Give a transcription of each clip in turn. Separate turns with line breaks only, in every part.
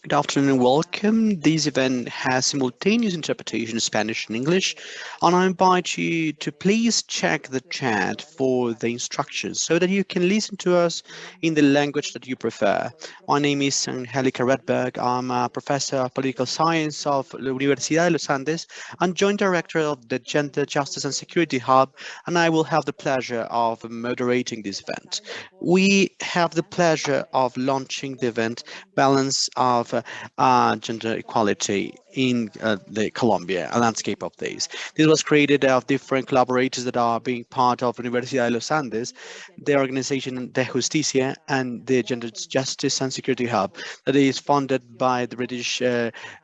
Good afternoon and welcome. This event has simultaneous interpretation in Spanish and English, and I invite you to please check the chat for the instructions so that you can listen to us in the language that you prefer. My name is Angelica Redberg. I'm a professor of political science of the Universidad de los Andes and joint director of the Gender, Justice and Security Hub, and I will have the pleasure of moderating this event. We have the pleasure of launching the event Balance of Gender Equality in the Colombia, a landscape of these. This was created of different collaborators that are being part of Universidad de los Andes, the organization De Justicia, and the Gender Justice and Security Hub that is funded by the British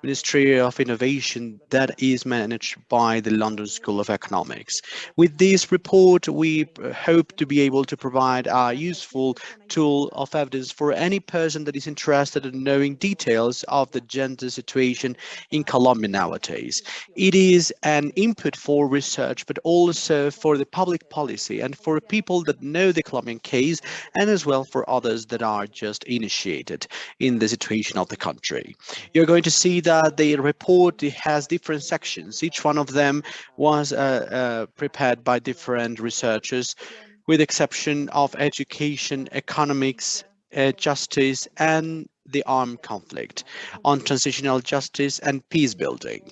Ministry of Innovation that is managed by the London School of Economics. With this report, we hope to be able to provide a useful tool of evidence for any person that is interested in knowing details of the gender situation in Colombia nowadays. It is an input for research, but also for the public policy and for people that know the Colombian case, and as well for others that are just initiated in the situation of the country. You're going to see that the report has different sections. Each one of them was prepared by different researchers with exception of education, economics, justice, and the armed conflict, on transitional justice and peace building.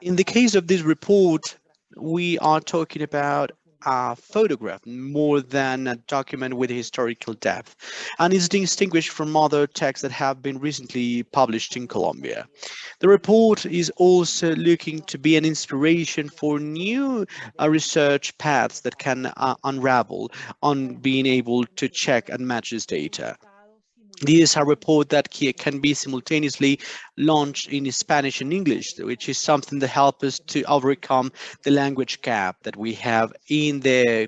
In the case of this report, we are talking about a photograph more than a document with historical depth, and is distinguished from other texts that have been recently published in Colombia. The report is also looking to be an inspiration for new research paths that can unravel on being able to check and match this data. This is a report that can be simultaneously launched in Spanish and English, which is something that helps us to overcome the language gap that we have in the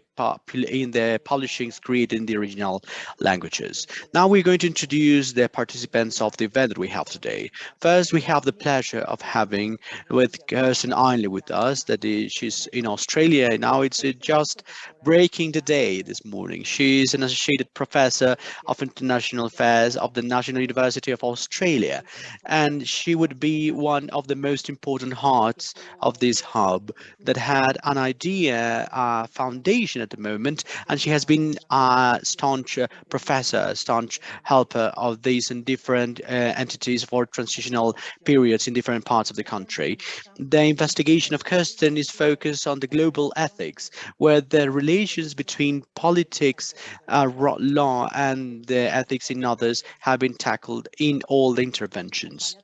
publishings created in the original languages. Now we're going to introduce the participants of the event that we have today. First, we have the pleasure of having with Kirsten Ainley with us. She's in Australia now. It's just breaking the day this morning. She's an associate professor of International Affairs of the National University of Australia, and she would be one of the most important hearts of this hub that had an idea foundation at the moment, and she has been a staunch professor, a staunch helper of these in different entities for transitional periods in different parts of the country. The investigation of Kirsten is focused on the global ethics, where the relations between politics, law, and the ethics in others have been tackled in all the interventions.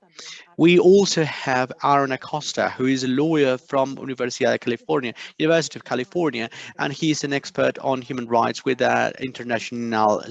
We also have Aaron Acosta, who is a lawyer from University of California, and he's an expert on human rights with an international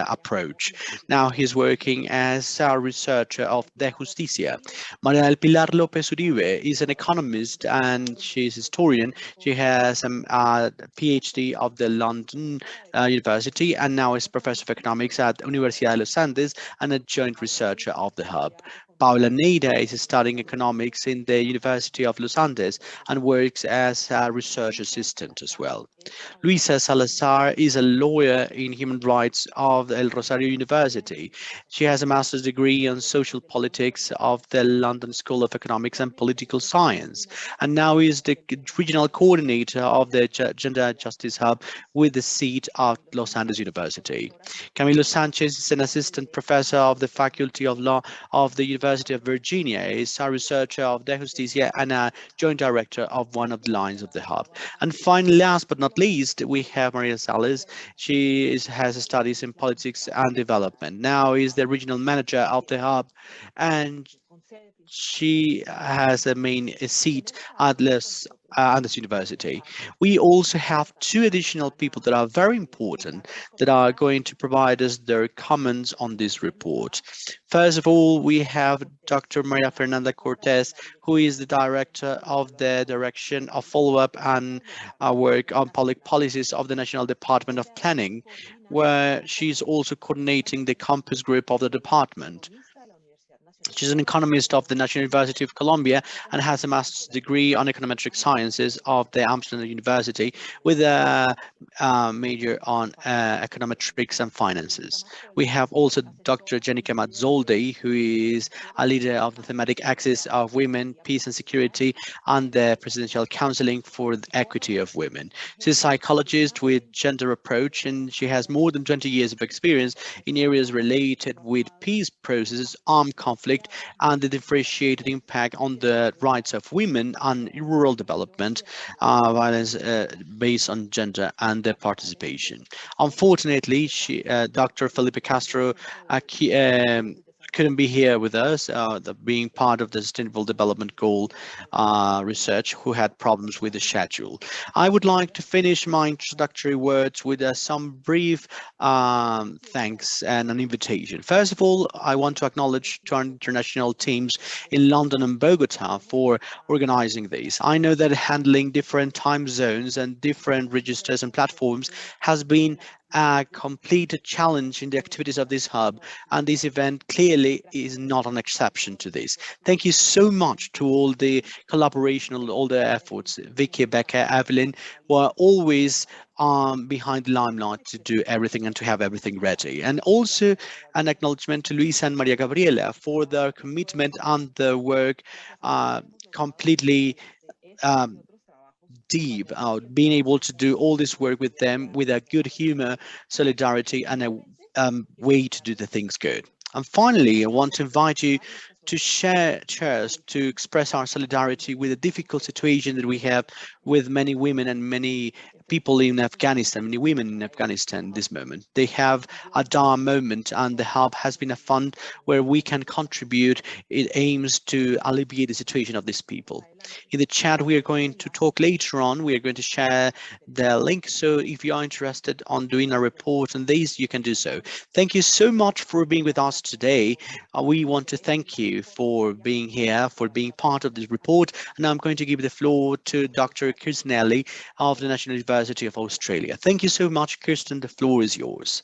approach. Now he's working as a researcher of De Justicia. Maria del Pilar Lopez Uribe is an economist and she's a historian. She has a PhD of the London University and now is professor of economics at Universidad de los Andes and a joint researcher of the hub. Paula Neida is studying economics in the University of Los Andes and works as a research assistant as well. Luisa Salazar is a lawyer in human rights of El Rosario University. She has a master's degree on social politics of the London School of Economics and Political Science, and now is the regional coordinator of the Gender Justice Hub with the seat at Los Andes University. Camilo Sanchez is an assistant professor of the Faculty of Law of the University of Virginia. He is a researcher of De Justicia and a joint director of one of the lines of the hub. And finally, last but not least, we have Maria Salas. Has studies in politics and development. Now is the regional manager of the hub, and she has a main seat at Andes University. We also have two additional people that are very important that are going to provide us their comments on this report. First of all, we have Dr. Maria Fernanda Cortez, who is the director of the Direction of Follow-up and Work on Public Policies of the National Department of Planning, where she's also coordinating the campus group of the department. She's an economist of the National University of Colombia and has a master's degree on econometric sciences of the Amsterdam University with a major on econometrics and finances. We have also Dr. Jenica Mazzoldi, who is a leader of the thematic axis of women, peace and security, and the presidential counseling for the equity of women. She's a psychologist with gender approach, and she has more than 20 years of experience in areas related with peace processes, armed conflict, and the differentiated impact on the rights of women and rural development, violence based on gender and their participation. Unfortunately, Dr. Felipe Castro couldn't be here with us, being part of the Sustainable Development Goal research, who had problems with the schedule. I would like to finish my introductory words with some brief thanks and an invitation. First of all, I want to acknowledge to our international teams in London and Bogota for organizing this. I know that handling different time zones and different registers and platforms has been a complete challenge in the activities of this hub, and this event clearly is not an exception to this. Thank you so much to all the collaboration, all the efforts. Vicky, Becca, Evelyn were always behind the limelight to do everything and to have everything ready. And also an acknowledgement to Luisa and Maria Gabriela for their commitment and their work completely um, deep out, being able to do all this work with them with a good humor, solidarity, and a way to do the things good. And finally, I want to invite you to share chairs to express our solidarity with the difficult situation that we have with many women and many people in Afghanistan, many women in Afghanistan this moment. They have a dire moment, and the hub has been a fund where we can contribute. It aims to alleviate the situation of these people. In the chat, we are going to talk later on. We are going to share the link. So if you are interested on doing a report on these, you can do so. Thank you so much for being with us today. We want to thank you for being here, for being part of this report. And I'm going to give the floor to Dr. Kirsten Ellie of the National University of Australia. Thank you so much, Kirsten. The floor is yours.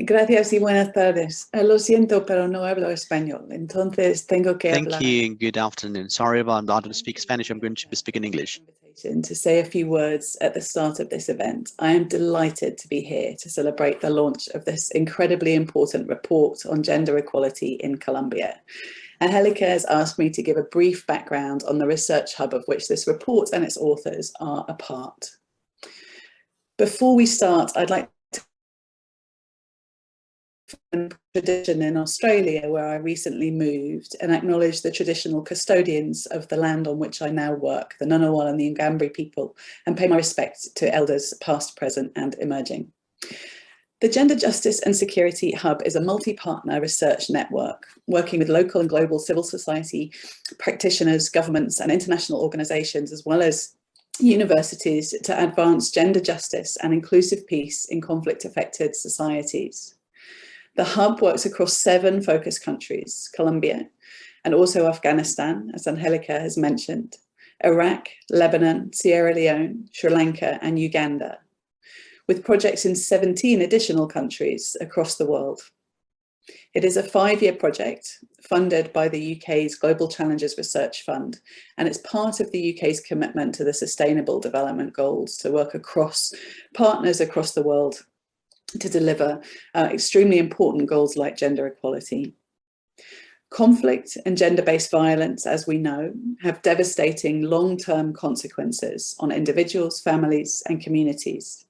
Gracias y buenas tardes. Lo siento, pero no hablo español, entonces tengo que hablar.
Thank you and good afternoon. Sorry about I don't speak Spanish. I'm going to be speaking English.
To say a few words at the start of this event. I am delighted to be here to celebrate the launch of this incredibly important report on gender equality in Colombia. Angelica has asked me to give a brief background on the research hub of which this report and its authors are a part. Before we start, I'd like tradition in Australia, where I recently moved, and acknowledge the traditional custodians of the land on which I now work, the Ngunnawal and the Ngambri people, and pay my respect to elders past, present and emerging. The Gender Justice and Security Hub is a multi-partner research network working with local and global civil society practitioners, governments and international organisations, as well as universities, to advance gender justice and inclusive peace in conflict-affected societies. The hub works across 7 focus countries: Colombia and also Afghanistan, as Angelica has mentioned, Iraq, Lebanon, Sierra Leone, Sri Lanka and Uganda, with projects in 17 additional countries across the world. It is a 5-year project funded by the UK's Global Challenges Research Fund, and it's part of the UK's commitment to the Sustainable Development Goals to work across partners across the world to deliver extremely important goals like gender equality. Conflict and gender-based violence, as we know, have devastating long-term consequences on individuals, families and communities.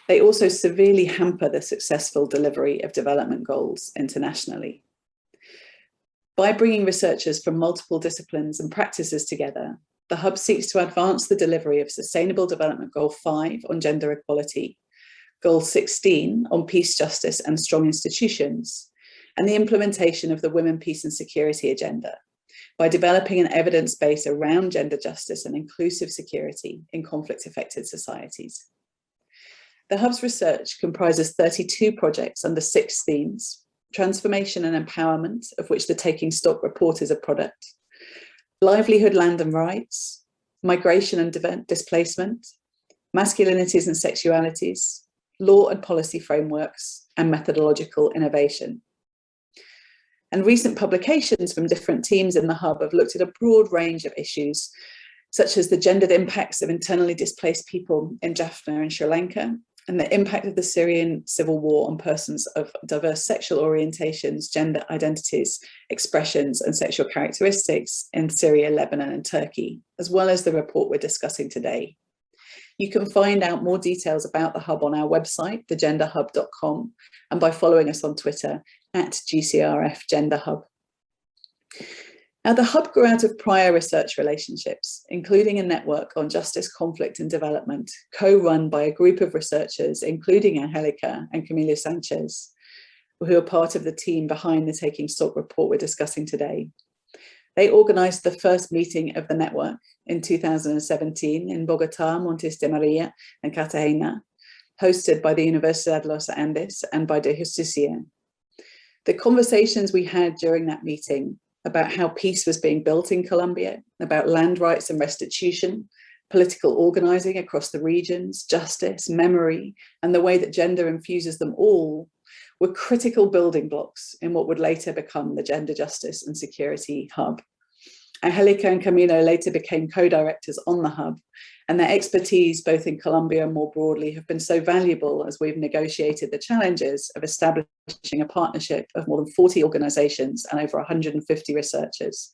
They also severely hamper the successful delivery of development goals internationally. By bringing researchers from multiple disciplines and practices together, the Hub seeks to advance the delivery of Sustainable Development Goal 5 on gender equality, Goal 16 on peace, justice and strong institutions, and the implementation of the Women, Peace and Security Agenda by developing an evidence base around gender justice and inclusive security in conflict-affected societies. The Hub's research comprises 32 projects under 6 themes: transformation and empowerment, of which the Taking Stock report is a product, livelihood, land and rights, migration and displacement, masculinities and sexualities, law and policy frameworks, and methodological innovation. And recent publications from different teams in the Hub have looked at a broad range of issues, such as the gendered impacts of internally displaced people in Jaffna and Sri Lanka, and the impact of the Syrian civil war on persons of diverse sexual orientations, gender identities, expressions, and sexual characteristics in Syria, Lebanon, and Turkey, as well as the report we're discussing today. You can find out more details about the Hub on our website, thegenderhub.com, and by following us on Twitter @GCRFGenderHub. Now, the Hub grew out of prior research relationships, including a network on justice, conflict and development, co-run by a group of researchers, including Angelica and Camilo Sanchez, who are part of the team behind the Taking Stock report we're discussing today. They organised the first meeting of the network in 2017 in Bogotá, Montes de Maria and Cartagena, hosted by the Universidad de los Andes and by De Justicia. The conversations we had during that meeting about how peace was being built in Colombia, about land rights and restitution, political organising across the regions, justice, memory, and the way that gender infuses them all, were critical building blocks in what would later become the Gender Justice and Security Hub. Angelica and Camilo later became co-directors on the Hub, and their expertise both in Colombia and more broadly have been so valuable as we've negotiated the challenges of establishing a partnership of more than 40 organisations and over 150 researchers.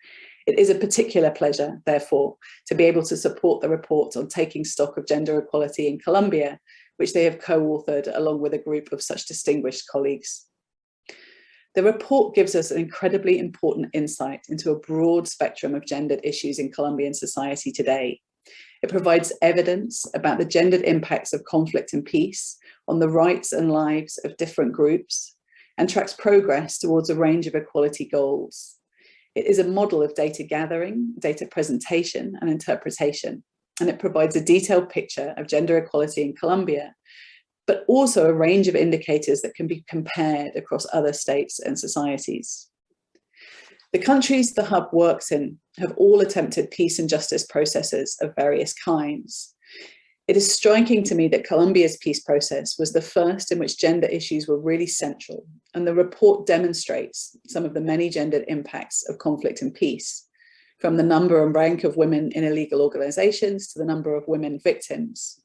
It is a particular pleasure, therefore, to be able to support the report on taking stock of gender equality in Colombia, which they have co-authored along with a group of such distinguished colleagues. The report gives us an incredibly important insight into a broad spectrum of gendered issues in Colombian society today. It provides evidence about the gendered impacts of conflict and peace on the rights and lives of different groups, and tracks progress towards a range of equality goals. It is a model of data gathering, data presentation, and interpretation, and it provides a detailed picture of gender equality in Colombia, but also a range of indicators that can be compared across other states and societies. The countries the Hub works in have all attempted peace and justice processes of various kinds. It is striking to me that Colombia's peace process was the first in which gender issues were really central, and the report demonstrates some of the many gendered impacts of conflict and peace, from the number and rank of women in illegal organizations to the number of women victims.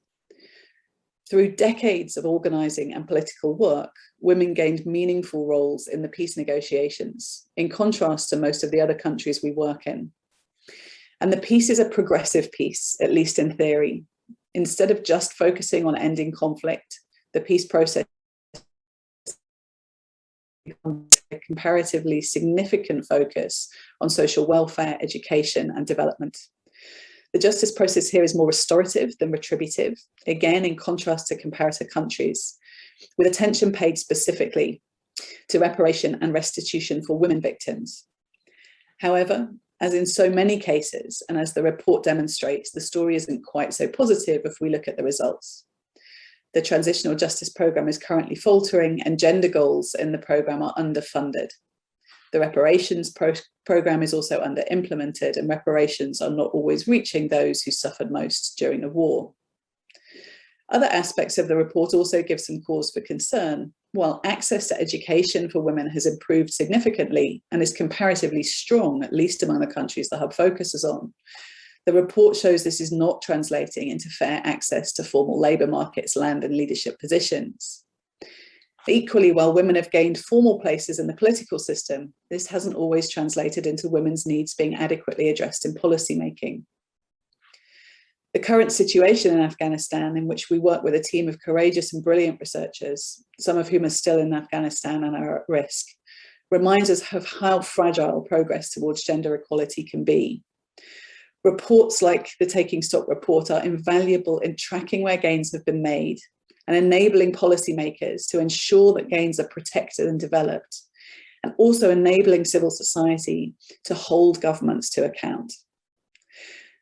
Through decades of organising and political work, women gained meaningful roles in the peace negotiations, in contrast to most of the other countries we work in. And the peace is a progressive peace, at least in theory. Instead of just focusing on ending conflict, the peace process becomes a comparatively significant focus on social welfare, education, and development. The justice process here is more restorative than retributive, again, in contrast to comparator countries, with attention paid specifically to reparation and restitution for women victims. However, as in so many cases, and as the report demonstrates, the story isn't quite so positive if we look at the results. The transitional justice programme is currently faltering, and gender goals in the programme are underfunded. The reparations programme is also under-implemented, and reparations are not always reaching those who suffered most during the war. Other aspects of the report also give some cause for concern. While access to education for women has improved significantly and is comparatively strong, at least among the countries the Hub focuses on, the report shows this is not translating into fair access to formal labour markets, land and leadership positions. Equally, while women have gained formal places in the political system, this hasn't always translated into women's needs being adequately addressed in policymaking. The current situation in Afghanistan, in which we work with a team of courageous and brilliant researchers, some of whom are still in Afghanistan and are at risk, reminds us of how fragile progress towards gender equality can be. Reports like the Taking Stock report are invaluable in tracking where gains have been made and enabling policymakers to ensure that gains are protected and developed, and also enabling civil society to hold governments to account.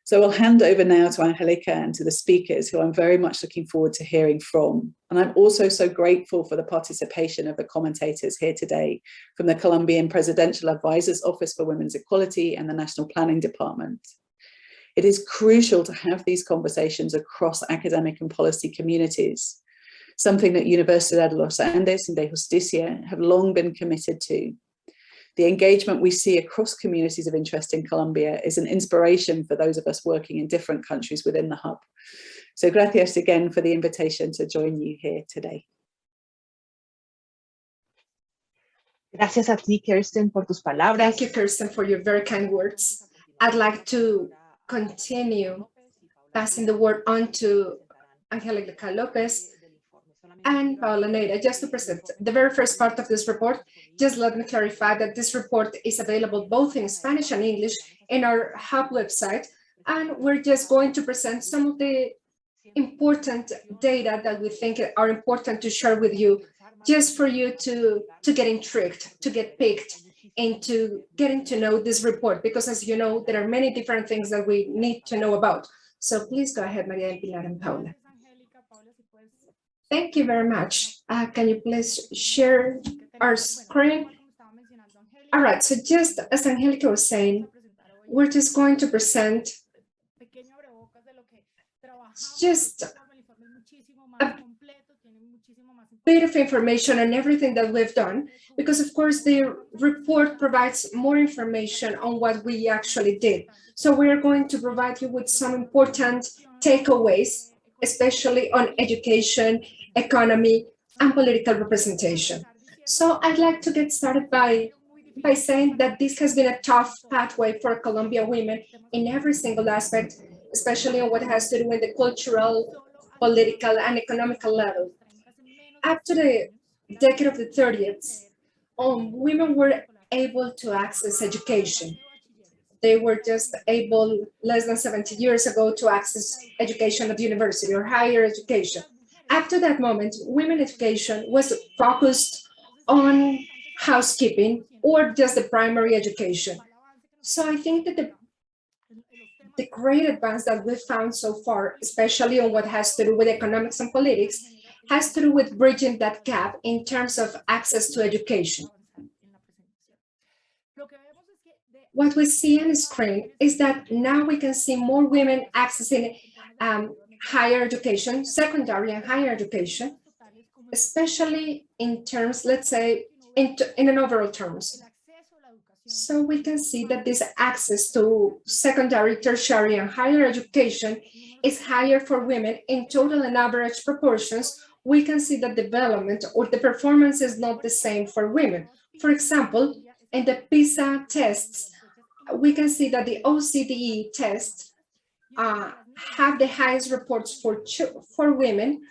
So I'll hand over now to Angelica and to the speakers, who I'm very much looking forward to hearing from. And I'm also so grateful for the participation of the commentators here today from the Colombian Presidential Advisor's Office for Women's Equality and the National Planning Department. It is crucial to have these conversations across academic and policy communities, something that Universidad de los Andes and De Justicia have long been committed to The engagement we see across communities of interest in Colombia is an inspiration for those of us working in different countries within the hub. So gracias again for the invitation to join you here today.
Gracias a ti, Kirsten, por tus palabras.
Thank you, Kirsten, for your very kind words. I'd like to continue passing the word on to Angelica Lopez and Paola Neira, just to present the very first part of this report. Just let me clarify that this report is available both in Spanish and English in our hub website, and we're just going to present some of the important data that we think are important to share with you, just for you to get intrigued, to get picked into getting to know this report, because as you know, there are many different things that we need to know about. So please go ahead, Maria del Pilar and Paula. Thank you very much. Can you please share our screen? All right, so just as Angelica was saying, we're just going to present just a bit of information on everything that we've done, because of course the report provides more information on what we actually did. So we're going to provide you with some important takeaways, especially on education, economy, and political representation. So I'd like to get started by saying that this has been a tough pathway for Colombian women in every single aspect, especially on what has to do with the cultural, political, and economical level. Up to the decade of the 30s, women were able to access education. They were just able, less than 70 years ago, to access education at university or higher education. After that moment, women education was focused on housekeeping or just the primary education. So I think that the great advance that we've found so far, especially on what has to do with economics and politics, has to do with bridging that gap in terms of access to education. What we see on the screen is that now we can see more women accessing higher education, secondary and higher education, especially in terms, let's say, in an overall terms. So we can see that this access to secondary, tertiary, and higher education is higher for women in total and average proportions. We can see that development or the performance is not the same for women. For example, in the PISA tests, we can see that the OCDE tests have the highest reports for women,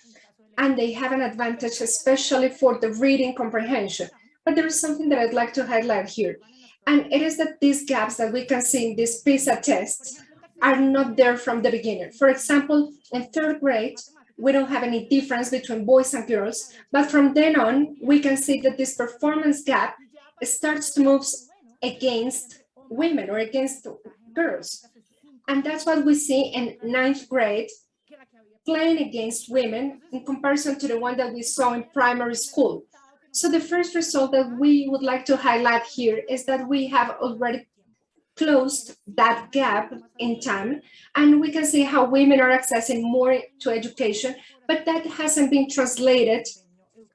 and they have an advantage, especially for the reading comprehension. But there is something that I'd like to highlight here, and it is that these gaps that we can see in these PISA tests are not there from the beginning. For example, in third grade, we don't have any difference between boys and girls, but from then on, we can see that this performance gap starts to move against women or against girls. And that's what we see in ninth grade, playing against women in comparison to the one that we saw in primary school. So the first result that we would like to highlight here is that we have already closed that gap in time, and we can see how women are accessing more to education, but that hasn't been translated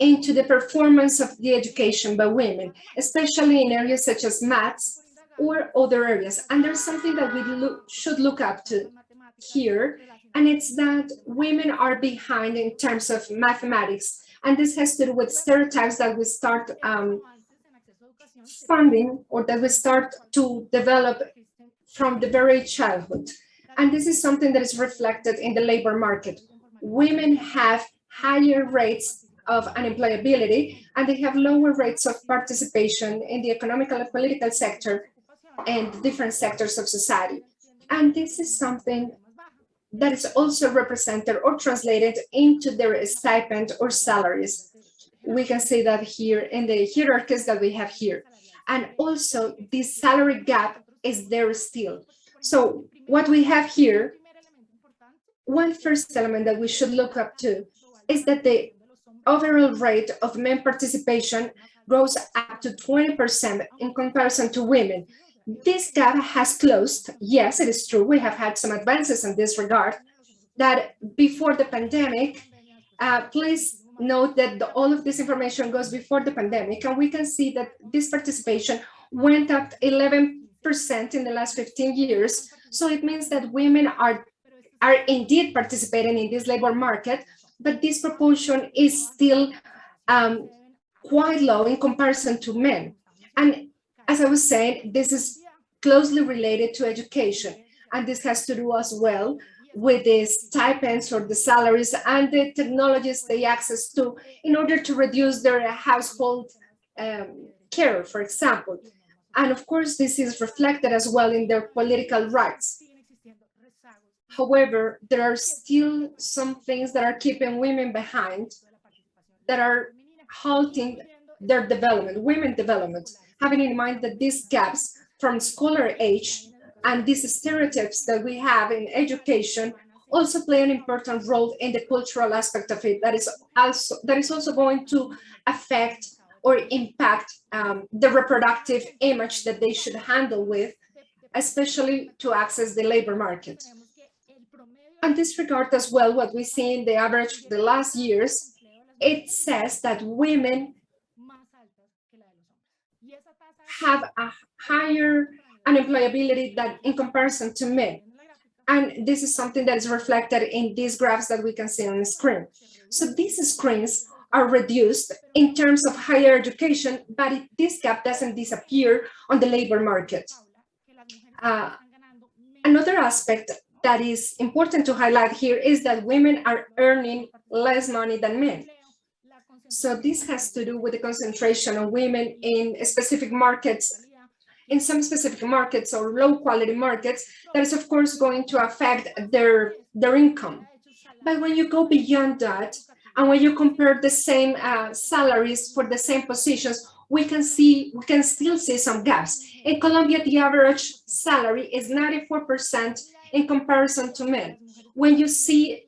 into the performance of the education by women, especially in areas such as maths or other areas. And there's something that we should look up to here, and it's that women are behind in terms of mathematics. And this has to do with stereotypes that we start funding or that we start to develop from the very childhood. And this is something that is reflected in the labor market. Women have higher rates of unemployability, and they have lower rates of participation in the economic and political sector and different sectors of society. And this is something that is also represented or translated into their stipend or salaries. We can see that here in the hierarchies that we have here. And also this salary gap is there still. So what we have here, one first element that we should look up to is that the overall rate of men participation goes up to 20% in comparison to women. This gap has closed. Yes, it is true. We have had some advances in this regard, that before the pandemic, please note that all of this information goes before the pandemic, and we can see that this participation went up 11% in the last 15 years. So it means that women are indeed participating in this labor market, but this proportion is still quite low in comparison to men. And as I was saying, this is closely related to education. And this has to do as well with the stipends or the salaries and the technologies they access to in order to reduce their household care, for example. And of course, this is reflected as well in their political rights. However, there are still some things that are keeping women behind, that are halting their development, women development, having in mind that these gaps from scholar age and these stereotypes that we have in education also play an important role in the cultural aspect of it. That is also going to affect or impact the reproductive image that they should handle with, especially to access the labor market. In this regard as well, what we see in the average of the last years, it says that women have a higher unemployability than in comparison to men. And this is something that is reflected in these graphs that we can see on the screen. So these screens are reduced in terms of higher education, but this gap doesn't disappear on the labor market. Another aspect that is important to highlight here is that women are earning less money than men. So this has to do with the concentration of women in specific markets, in some specific markets or low quality markets, that is of course going to affect their income. But when you go beyond that, and when you compare the same salaries for the same positions, we can still see some gaps. In Colombia, the average salary is 94% in comparison to men. When you see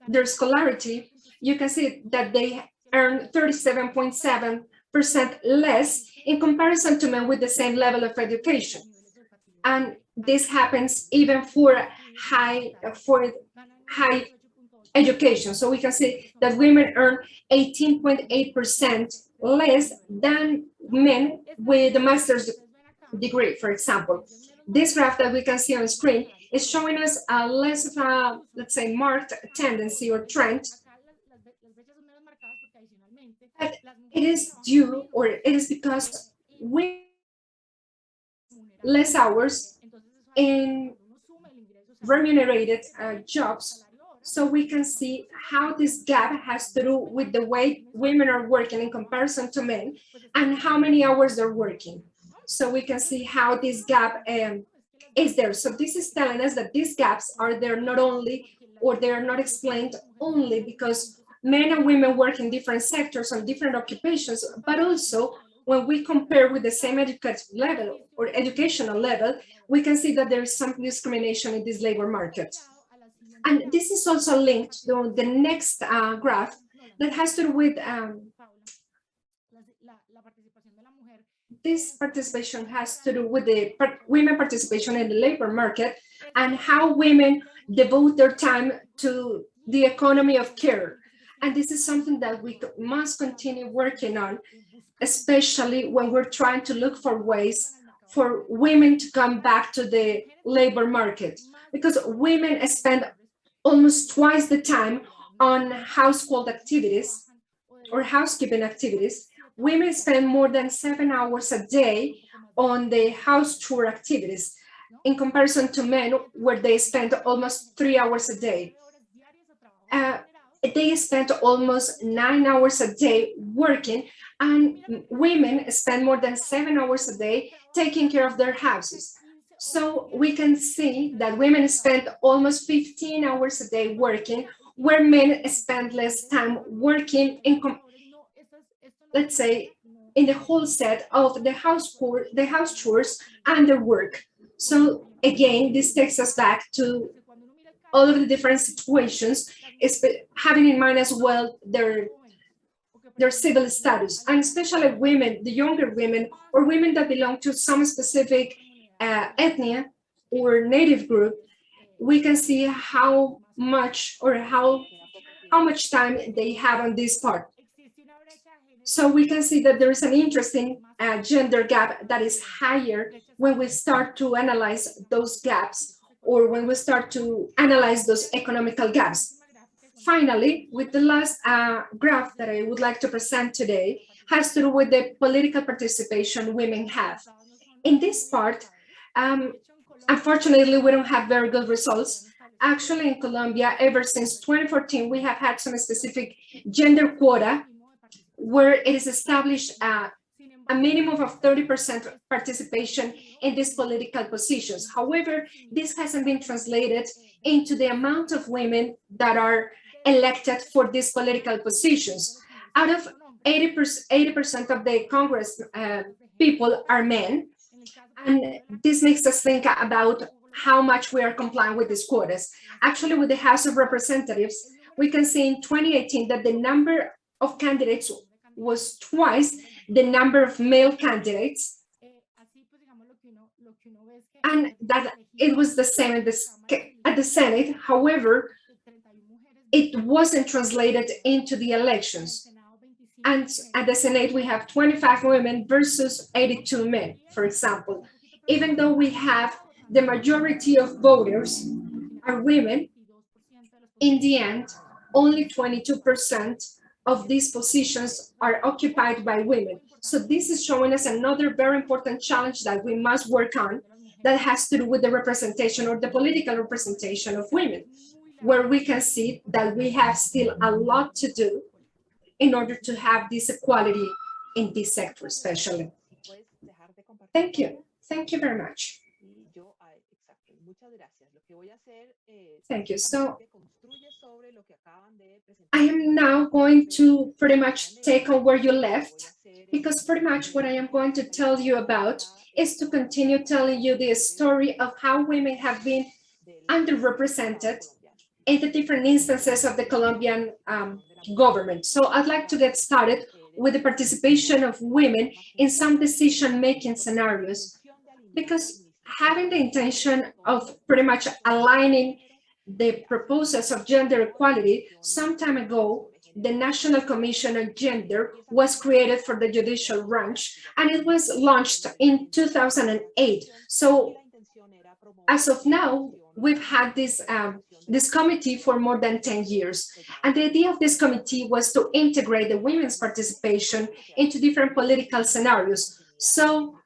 their scholarity, you can see that they earn 37.7% less in comparison to men with the same level of education. And this happens even for high education. So we can see that women earn 18.8% less than men with a master's degree, for example. This graph that we can see on the screen is showing us a less of a, let's say, marked tendency or trend. But it is due, or it is because we less hours in remunerated jobs. So we can see how this gap has to do with the way women are working in comparison to men and how many hours they're working. So we can see how this gap is there. So this is telling us that these gaps are there not only, or they are not explained only because men and women work in different sectors and different occupations, but also when we compare with the same educational level or educational level, we can see that there is some discrimination in this labor market. And this is also linked to the next graph that has to do with this participation has to do with the women participation in the labor market and how women devote their time to the economy of care. And this is something that we must continue working on, especially when we're trying to look for ways for women to come back to the labor market, because women spend almost twice the time on household activities or housekeeping activities. Women spend more than 7 hours a day on the house chore activities in comparison to men, where they spend almost 3 hours a day. They spend almost 9 hours a day working, and women spend more than 7 hours a day taking care of their houses. So we can see that women spend almost 15 hours a day working, where men spend less time working in, let's say, in the whole set of the house chores and their work. So again, this takes us back to all of the different situations, having in mind as well their civil status, and especially women, the younger women, or women that belong to some specific ethnia or native group. We can see how much or how much time they have on this part. So we can see that there is an interesting gender gap that is higher when we start to analyze those gaps, or when we start to analyze those economical gaps. Finally, with the last graph that I would like to present today, has to do with the political participation women have. In this part, unfortunately, we don't have very good results. Actually, in Colombia, ever since 2014, we have had some specific gender quota where it is established a minimum of 30% participation in these political positions. However, this hasn't been translated into the amount of women that are elected for these political positions. Out of 80% of the Congress people are men, and this makes us think about how much we are complying with these quotas. Actually, with the House of Representatives, we can see in 2018 that the number of candidates was twice the number of male candidates, and that it was the same at the Senate. However, it wasn't translated into the elections. And at the Senate, we have 25 women versus 82 men, for example. Even though we have the majority of voters are women, in the end, only 22% of these positions are occupied by women. So this is showing us another very important challenge that we must work on, that has to do with the representation or the political representation of women, where we can see that we have still a lot to do in order to have this equality in this sector, especially. Thank you. Thank you very much. Thank you. So I am now going to pretty much take on where you left, because pretty much what I am going to tell you about is to continue telling you the story of how women have been underrepresented in the different instances of the Colombian government. So I'd like to get started with the participation of women in some decision-making scenarios, because having the intention of pretty much aligning the proposals of gender equality, some time ago, the National Commission on Gender was created for the judicial branch, and it was launched in 2008. So as of now, we've had this committee for more than 10 years. And the idea of this committee was to integrate the women's participation into different political scenarios. So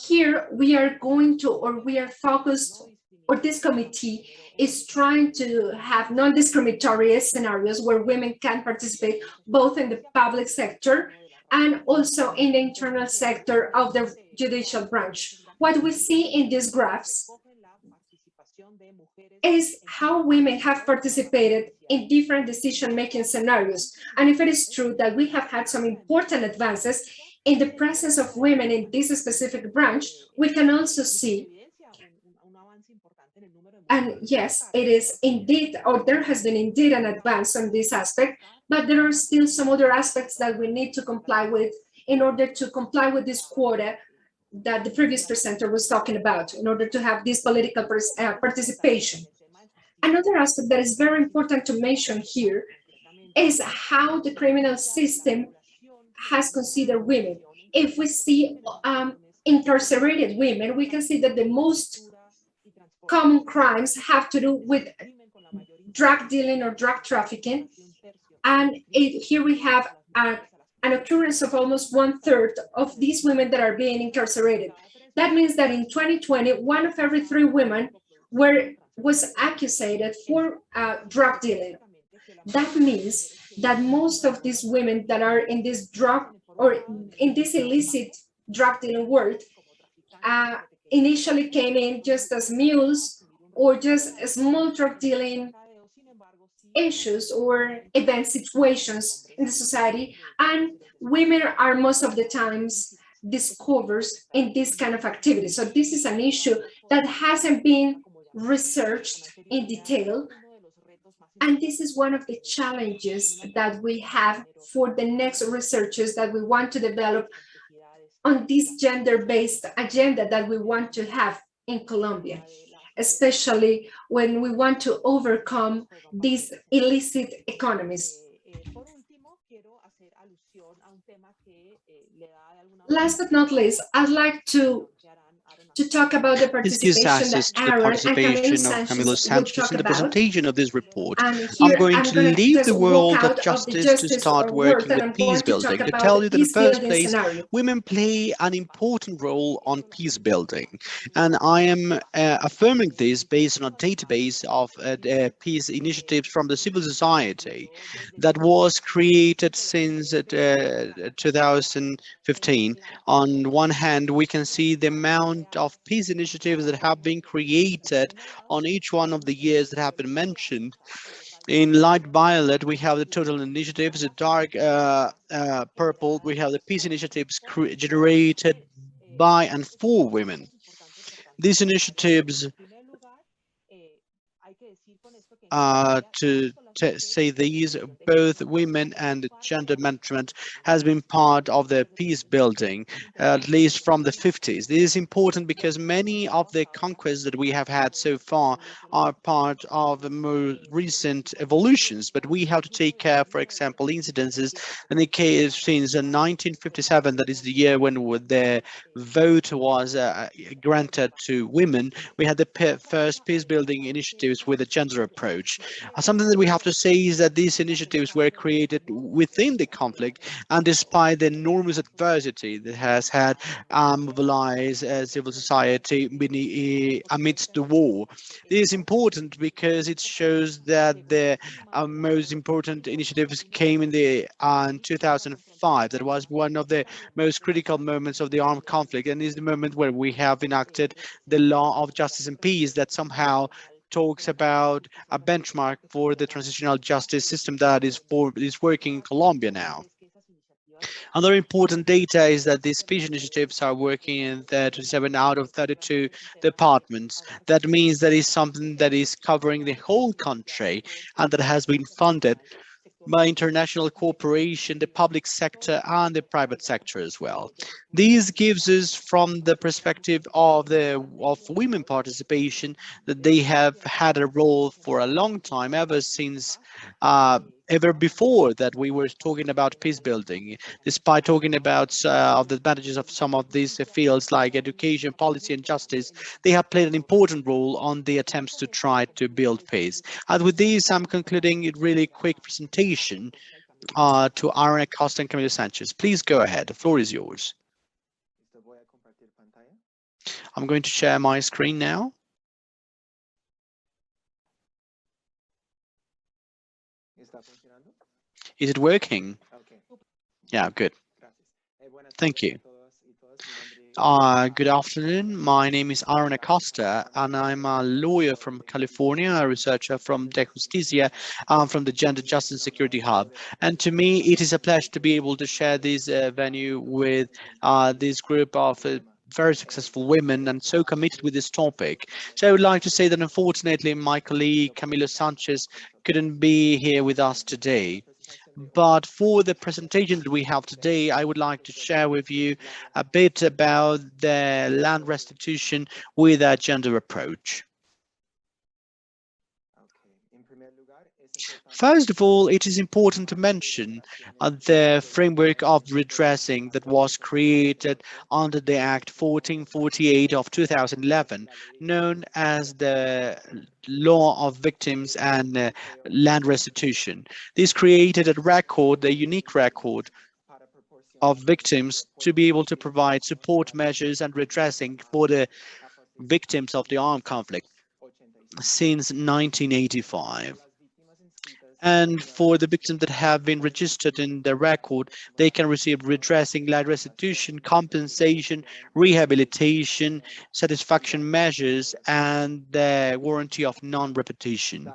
here we are going to, or we are focused, or this committee is trying to have non-discriminatory scenarios where women can participate both in the public sector and also in the internal sector of the judicial branch. What we see in these graphs is how women have participated in different decision-making scenarios. And if it is true that we have had some important advances in the presence of women in this specific branch, we can also see, and yes, it is indeed, or there has been indeed an advance on this aspect, but there are still some other aspects that we need to comply with in order to comply with this quota that the previous presenter was talking about, in order to have this political participation. Another aspect that is very important to mention here is how the criminal system has considered women. If we see incarcerated women, we can see that the most common crimes have to do with drug dealing or drug trafficking. And here we have an occurrence of almost 1/3 of these women that are being incarcerated. That means that in 2020, 1 of every 3 women was accused for drug dealing. That means that most of these women that are in this drug or in this illicit drug dealing world initially came in just as mules or just small drug dealing issues or event situations in the society, and women are most of the times discovered in this kind of activity. So this is an issue that hasn't been researched in detail, and this is one of the challenges that we have for the next researchers that we want to develop on this gender-based agenda that we want to have in Colombia, especially when we want to overcome these illicit economies. Last but not least, I'd like to talk about the
This gives
participation that
access to the
Aaron and Camilo
participation of Camilo
Sanchez will
Sanchez
talk
in the
about.
presentation of this report.
And
I'm
here
going
I'm
to
going to
leave
just
the
walk
world of
out of the
justice to
justice
start
world,
working
and
with
I'm
peace
going to talk
building. To
about
tell
the
you that in the
peace
first
building
place,
scenario.
women play an important role on peace building. And I am affirming this based on a database of peace initiatives from the civil society that was created since 2015. On one hand, we can see the amount of peace initiatives that have been created on each one of the years that have been mentioned. In light violet, we have the total initiatives. In dark purple, we have the peace initiatives generated by and for women. These initiatives, to say these, both women and gender management has been part of the peace building, at least from the 50s. This is important because many of the conquests that we have had so far are part of the more recent evolutions, but we have to take care, for example, incidences in the case since 1957, that is the year when the vote was granted to women. We had the first peace building initiatives with a gender approach. Something that we have to say is that these initiatives were created within the conflict and despite the enormous adversity that has had mobilized civil society amidst the war. This is important because it shows that the most important initiatives came in 2005. That was one of the most critical moments of the armed conflict, and is the moment where we have enacted the law of justice and peace that somehow talks about a benchmark for the transitional justice system that is working in Colombia now. Another important data is that these peace initiatives are working in 37 out of 32 departments. That means that is something that is covering the whole country and that has been funded by international cooperation, the public sector and the private sector as well. This gives us, from the perspective of women participation, that they have had a role for a long time, ever since ever before that we were talking about peace building. Despite talking about of the advantages of some of these fields like education, policy and justice, they have played an important role on the attempts to try to build peace. And with this, I'm concluding a really quick presentation to Aaron Acosta and Camilo Sanchez. Please go ahead. The floor is yours. I'm going to share my screen now. Is it working? Yeah, good. Thank you. Good afternoon. My name is Aaron Acosta, and I'm a lawyer from California, a researcher from De Justicia, from the Gender Justice and Security Hub. And to me, it is a pleasure to be able to share this venue with this group of very successful women and so committed with this topic. So I would like to say that unfortunately, my colleague Camilo Sanchez couldn't be here with us today. But for the presentation that we have today, I would like to share with you a bit about the land restitution with a gender approach. First of all, it is important to mention the framework of redressing that was created under the Act 1448 of 2011, known as the Law of Victims and Land Restitution. This created a unique record of victims to be able to provide support measures and redressing for the victims of the armed conflict since 1985. And for the victims that have been registered in the record, they can receive redressing, land restitution, compensation, rehabilitation, satisfaction measures, and the warranty of non-repetition.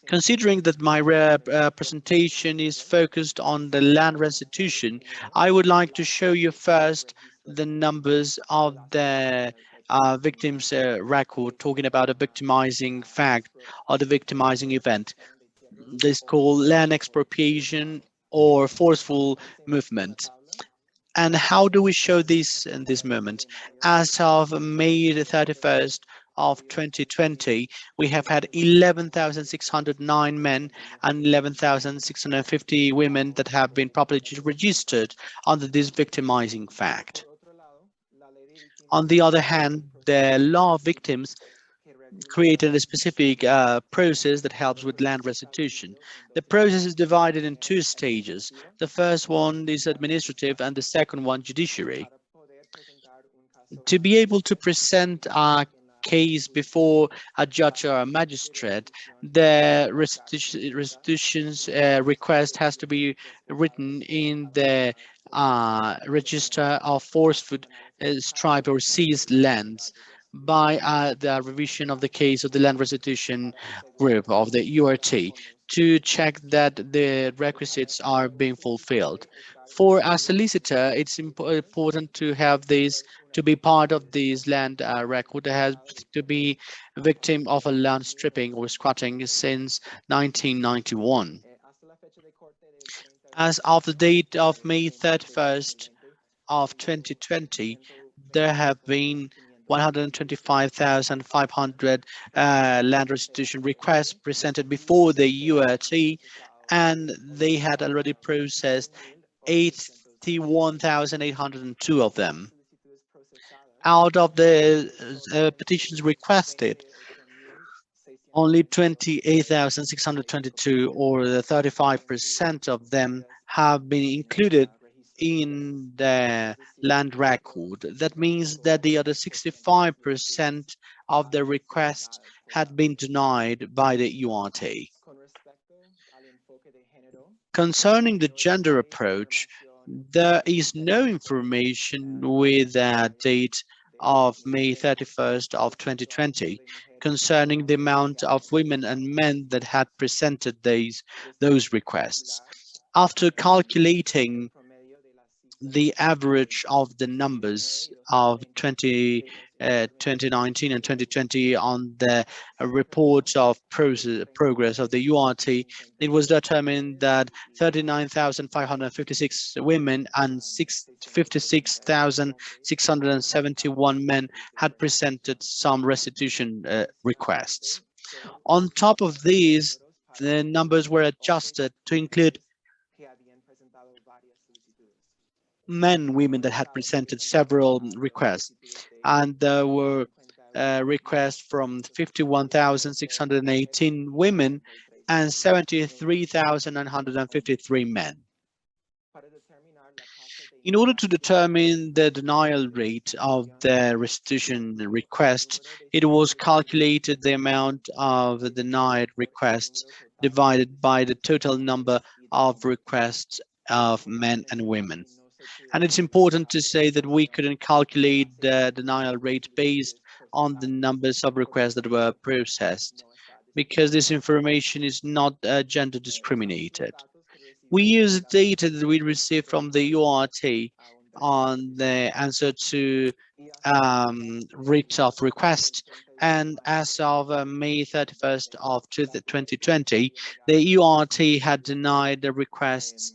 Considering that my presentation is focused on the land restitution, I would like to show you first the numbers of the victims record, talking about a victimizing fact or the victimizing event. This is called land expropriation or forceful movement. And how do we show this in this moment? As of May the 31st of 2020, we have had 11,609 men and 11,650 women that have been properly registered under this victimizing fact. On the other hand, the law of victims created a specific process that helps with land restitution. The process is divided in two stages. The first one is administrative and the second one judiciary. To be able to present a case before a judge or a magistrate, the restitution's request has to be written in the register of forfeit, stripped or seized lands by the revision of the case of the land restitution group of the URT to check that the requisites are being fulfilled. For a solicitor, it's important to have this, to be part of this land record, has to be victim of a land stripping or squatting since 1991. As of the date of May 31st of 2020, there have been 125,500 land restitution requests presented before the URT, and they had already processed 81,802 of them. Out of the petitions requested, only 28,622, or the 35% of them, have been included in the land record. That means that the other 65% of the requests had been denied by the URT. Concerning the gender approach, there is no information with a date of May 31st of 2020 concerning the amount of women and men that had presented those requests. After calculating the average of the numbers of 2019 and 2020 on the report of progress of the URT, it was determined that 39,556 women and 56,671 men had presented some restitution requests. On top of these, the numbers were adjusted to include women that had presented several requests, and there were requests from 51,618 women and 73,953 men. In order to determine the denial rate of the restitution request, it was calculated the amount of denied requests divided by the total number of requests of men and women. And it's important to say that we couldn't calculate the denial rate based on the numbers of requests that were processed, because this information is not gender discriminated. We use data that we received from the URT on the answer to writ of request, and as of May 31st of 2020, the URT had denied the requests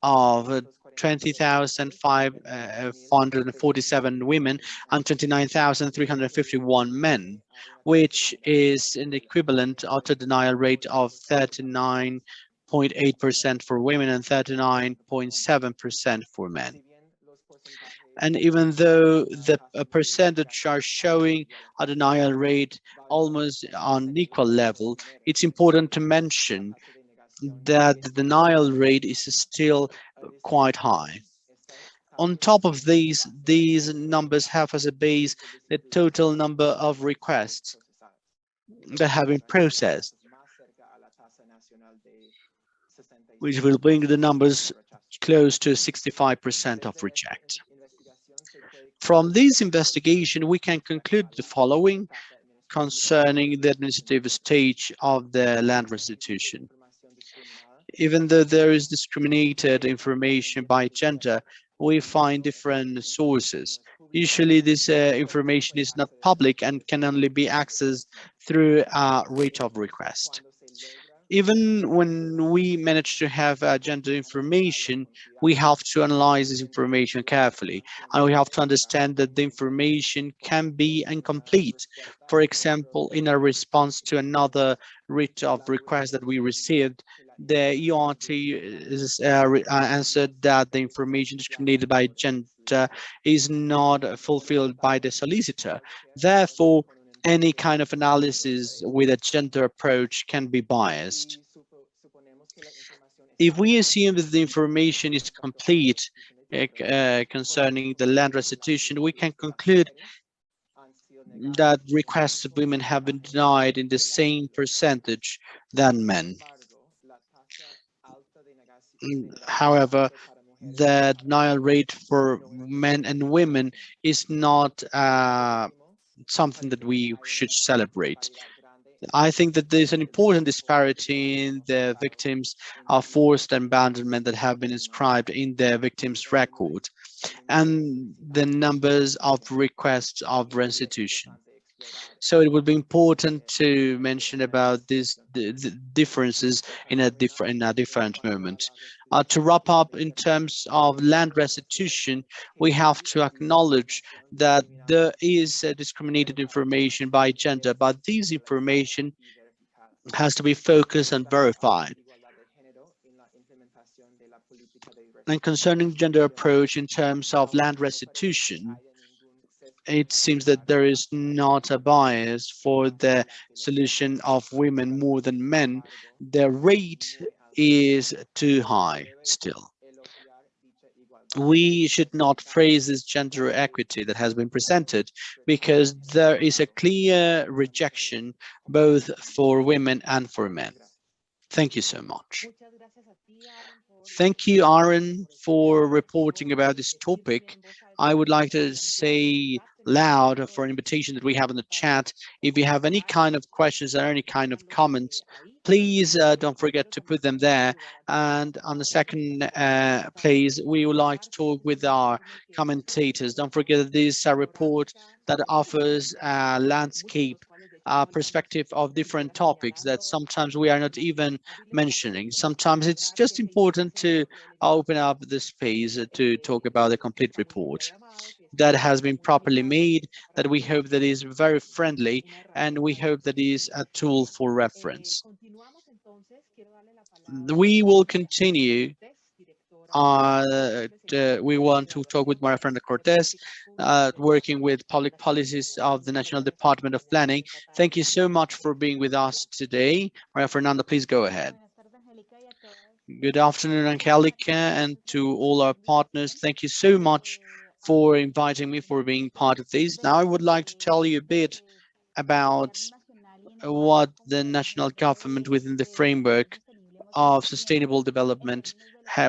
of 20,547 women and 29,351 men, which is an equivalent to denial rate of 39.8% for women and 39.7% for men. And even though the percentage are showing a denial rate almost on an equal level, it's important to mention that the denial rate is still quite high. On top of these numbers have as a base the total number of requests that have been processed, which will bring the numbers close to 65% of reject. From this investigation, we can conclude the following concerning the administrative stage of the land restitution. Even though there is discriminated information by gender, we find different sources. Usually this information is not public and can only be accessed through a writ of request. Even when we manage to have gender information, we have to analyze this information carefully, and we have to understand that the information can be incomplete. For example, in a response to another writ of request that we received, the ERT answered that the information discriminated by gender is not fulfilled by the solicitor. Therefore, any kind of analysis with a gender approach can be biased. If we assume that the information is complete concerning the land restitution, we can conclude that requests of women have been denied in the same percentage than men. However, the denial rate for men and women is not something that we should celebrate. I think that there's an important disparity in the victims of forced abandonment that have been inscribed in the victim's record and the numbers of requests of restitution. So it would be important to mention about these the differences in a different moment. To wrap up, in terms of land restitution, we have to acknowledge that there is discriminated information by gender, but this information has to be focused and verified. And concerning gender approach in terms of land restitution, it seems that there is not a bias for the solution of women more than men. The rate is too high still. We should not phrase this gender equity that has been presented because there is a clear rejection both for women and for men. Thank you so much. Thank you, Aaron, for reporting about this topic. I would like to say loud for an invitation that we have in the chat. If you have any kind of questions or any kind of comments, please don't forget to put them there. And on the second place, we would like to talk with our commentators. Don't forget that this is a report that offers a landscape perspective of different topics that sometimes we are not even mentioning. Sometimes it's just important to open up the space to talk about the complete report that has been properly made, that we hope that is very friendly, and we hope that is a tool for reference. We will continue. We want to talk with Maria Fernanda Cortez, working with public policies of the National Department of Planning. Thank you so much for being with us today. Maria Fernanda, please go ahead. Good afternoon, Angelica, and to all our partners. Thank you so much for inviting me, for being part of this. Now, I would like to tell you a bit about what the national government within the framework of sustainable development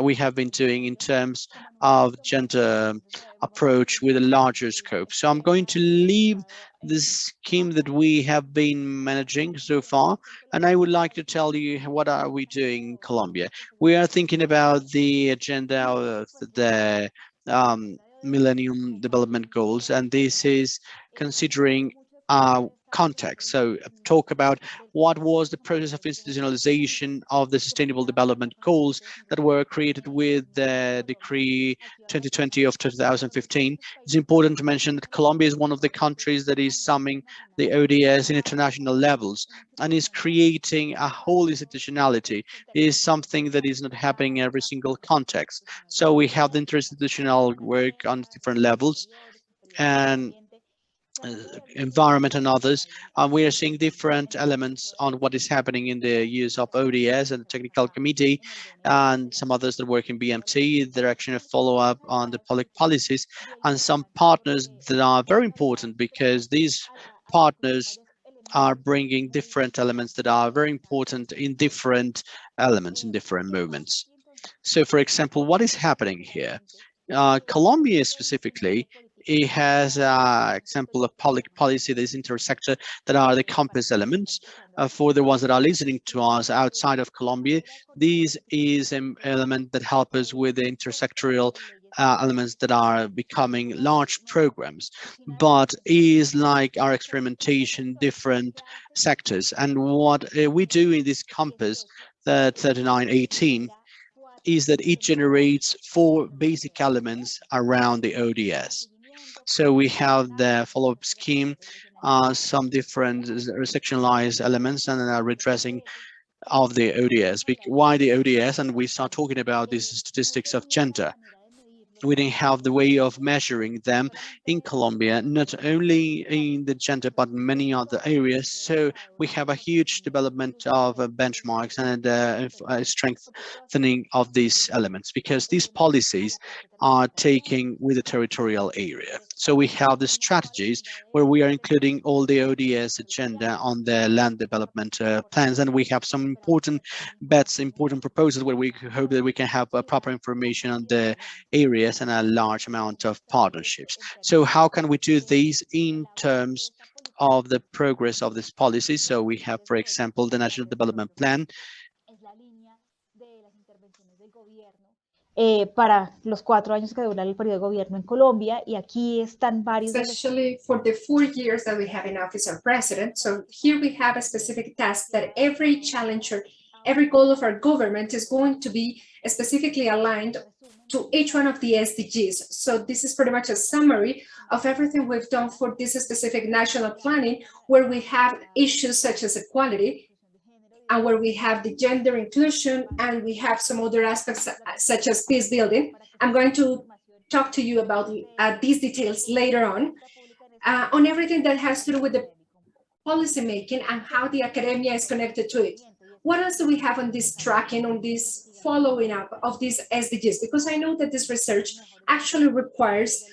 we have been doing in terms of gender approach with a larger scope. So I'm going to leave the scheme that we have been managing so far, and I would like to tell you what are we doing in Colombia. We are thinking about the agenda of the Millennium Development Goals, and this is considering context. So talk about what was the process of institutionalization of the Sustainable Development Goals that were created with the Decree 2020 of 2015. It's important to mention that Colombia is one of the countries that is summing the ODS in international levels and is creating a whole institutionality. It is something that is not happening in every single context. So we have the interinstitutional work on different levels and environment and others. We are seeing different elements on what is happening in the use of ODS and the technical committee and some others that work in BMT, direction of follow-up on the public policies, and some partners that are very important because these partners are bringing different elements that are very important in different elements, in different moments. So, for example, what is happening here? Colombia specifically, it has an example of public policy that is intersector that are the compass elements. For the ones that are listening to us outside of Colombia, this is an element that help us with the intersectorial elements that are becoming large programs, but is like our experimentation, different sectors. And what we do in this compass, the 3918, is that it generates 4 basic elements around the ODS. So we have the follow-up scheme, some different sectionalized elements, and a redressing of the ODS. Why the ODS? And we start talking about these statistics of gender. We didn't have the way of measuring them in Colombia, not only in the gender, but many other areas. So we have a huge development of benchmarks and strengthening of these elements, because these policies are taking with the territorial area. So we have the strategies where we are including all the ODS agenda on the land development plans, and we have some important bets, important proposals where we hope that we can have proper information on the areas and a large amount of partnerships. So how can we do these in terms of the progress of this policy? So we have, for example, the National Development Plan.
Para los 4 años que dura el periodo de gobierno en Colombia, y aquí están varios.
Especially for the 4 years that we have in office our president. So here we have a specific task that every challenger, every goal of our government is going to be specifically aligned to each one of the SDGs. So this is pretty much a summary of everything we've done for this specific national planning, where we have issues such as equality, and where we have the gender inclusion, and we have some other aspects such as peace building. I'm going to talk to you about these details later on everything that has to do with the policy making and how the academia is connected to it. What else do we have on this tracking, on this following up of these SDGs? Because I know that this research actually requires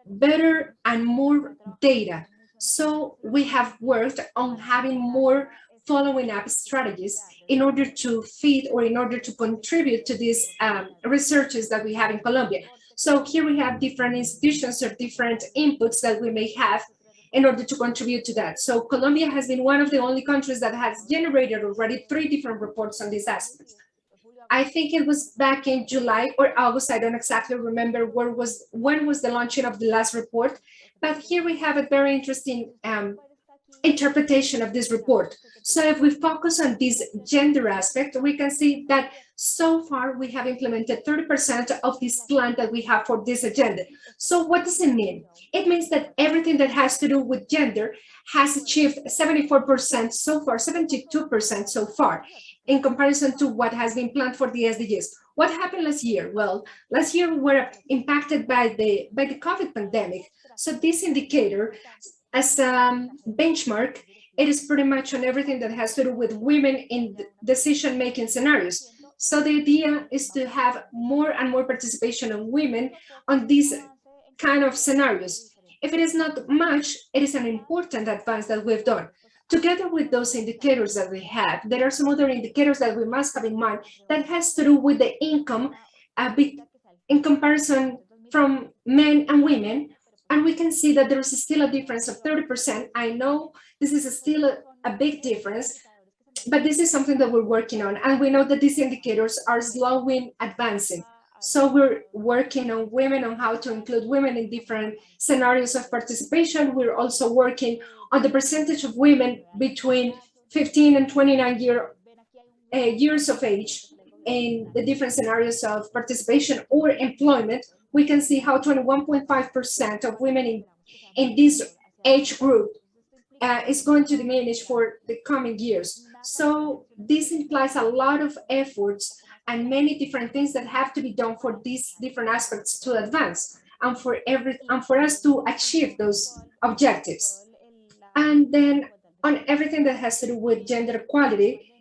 better and more data. So we have worked on having more following up strategies in order to feed or in order to contribute to these researches that we have in Colombia. So here we have different institutions or different inputs that we may have in order to contribute to that. So Colombia has been one of the only countries that has generated already 3 different reports on these aspects. I think it was back in July or August, I don't exactly remember when was the launching of the last report, but here we have a very interesting interpretation of this report. So if we focus on this gender aspect, we can see that so far we have implemented 30% of this plan that we have for this agenda. So what does it mean? It means that everything that has to do with gender has achieved 74% so far, 72% so far, in comparison to what has been planned for the SDGs. What happened last year? Well, last year we were impacted by the COVID pandemic. So this indicator, as a benchmark, it is pretty much on everything that has to do with women in decision-making scenarios. So the idea is to have more and more participation of women on these kind of scenarios. If it is not much, it is an important advance that we've done. Together with those indicators that we have, there are some other indicators that we must have in mind that has to do with the income in comparison from men and women. And we can see that there is still a difference of 30%. I know this is still a big difference, but this is something that we're working on. And we know that these indicators are slowly advancing. So we're working on women, on how to include women in different scenarios of participation. We're also working on the percentage of women between 15 and 29 years of age in the different scenarios of participation or employment. We can see how 21.5% of women in this age group is going to diminish for the coming years. So this implies a lot of efforts and many different things that have to be done for these different aspects to advance and for us to achieve those objectives. And then on everything that has to do with gender equality,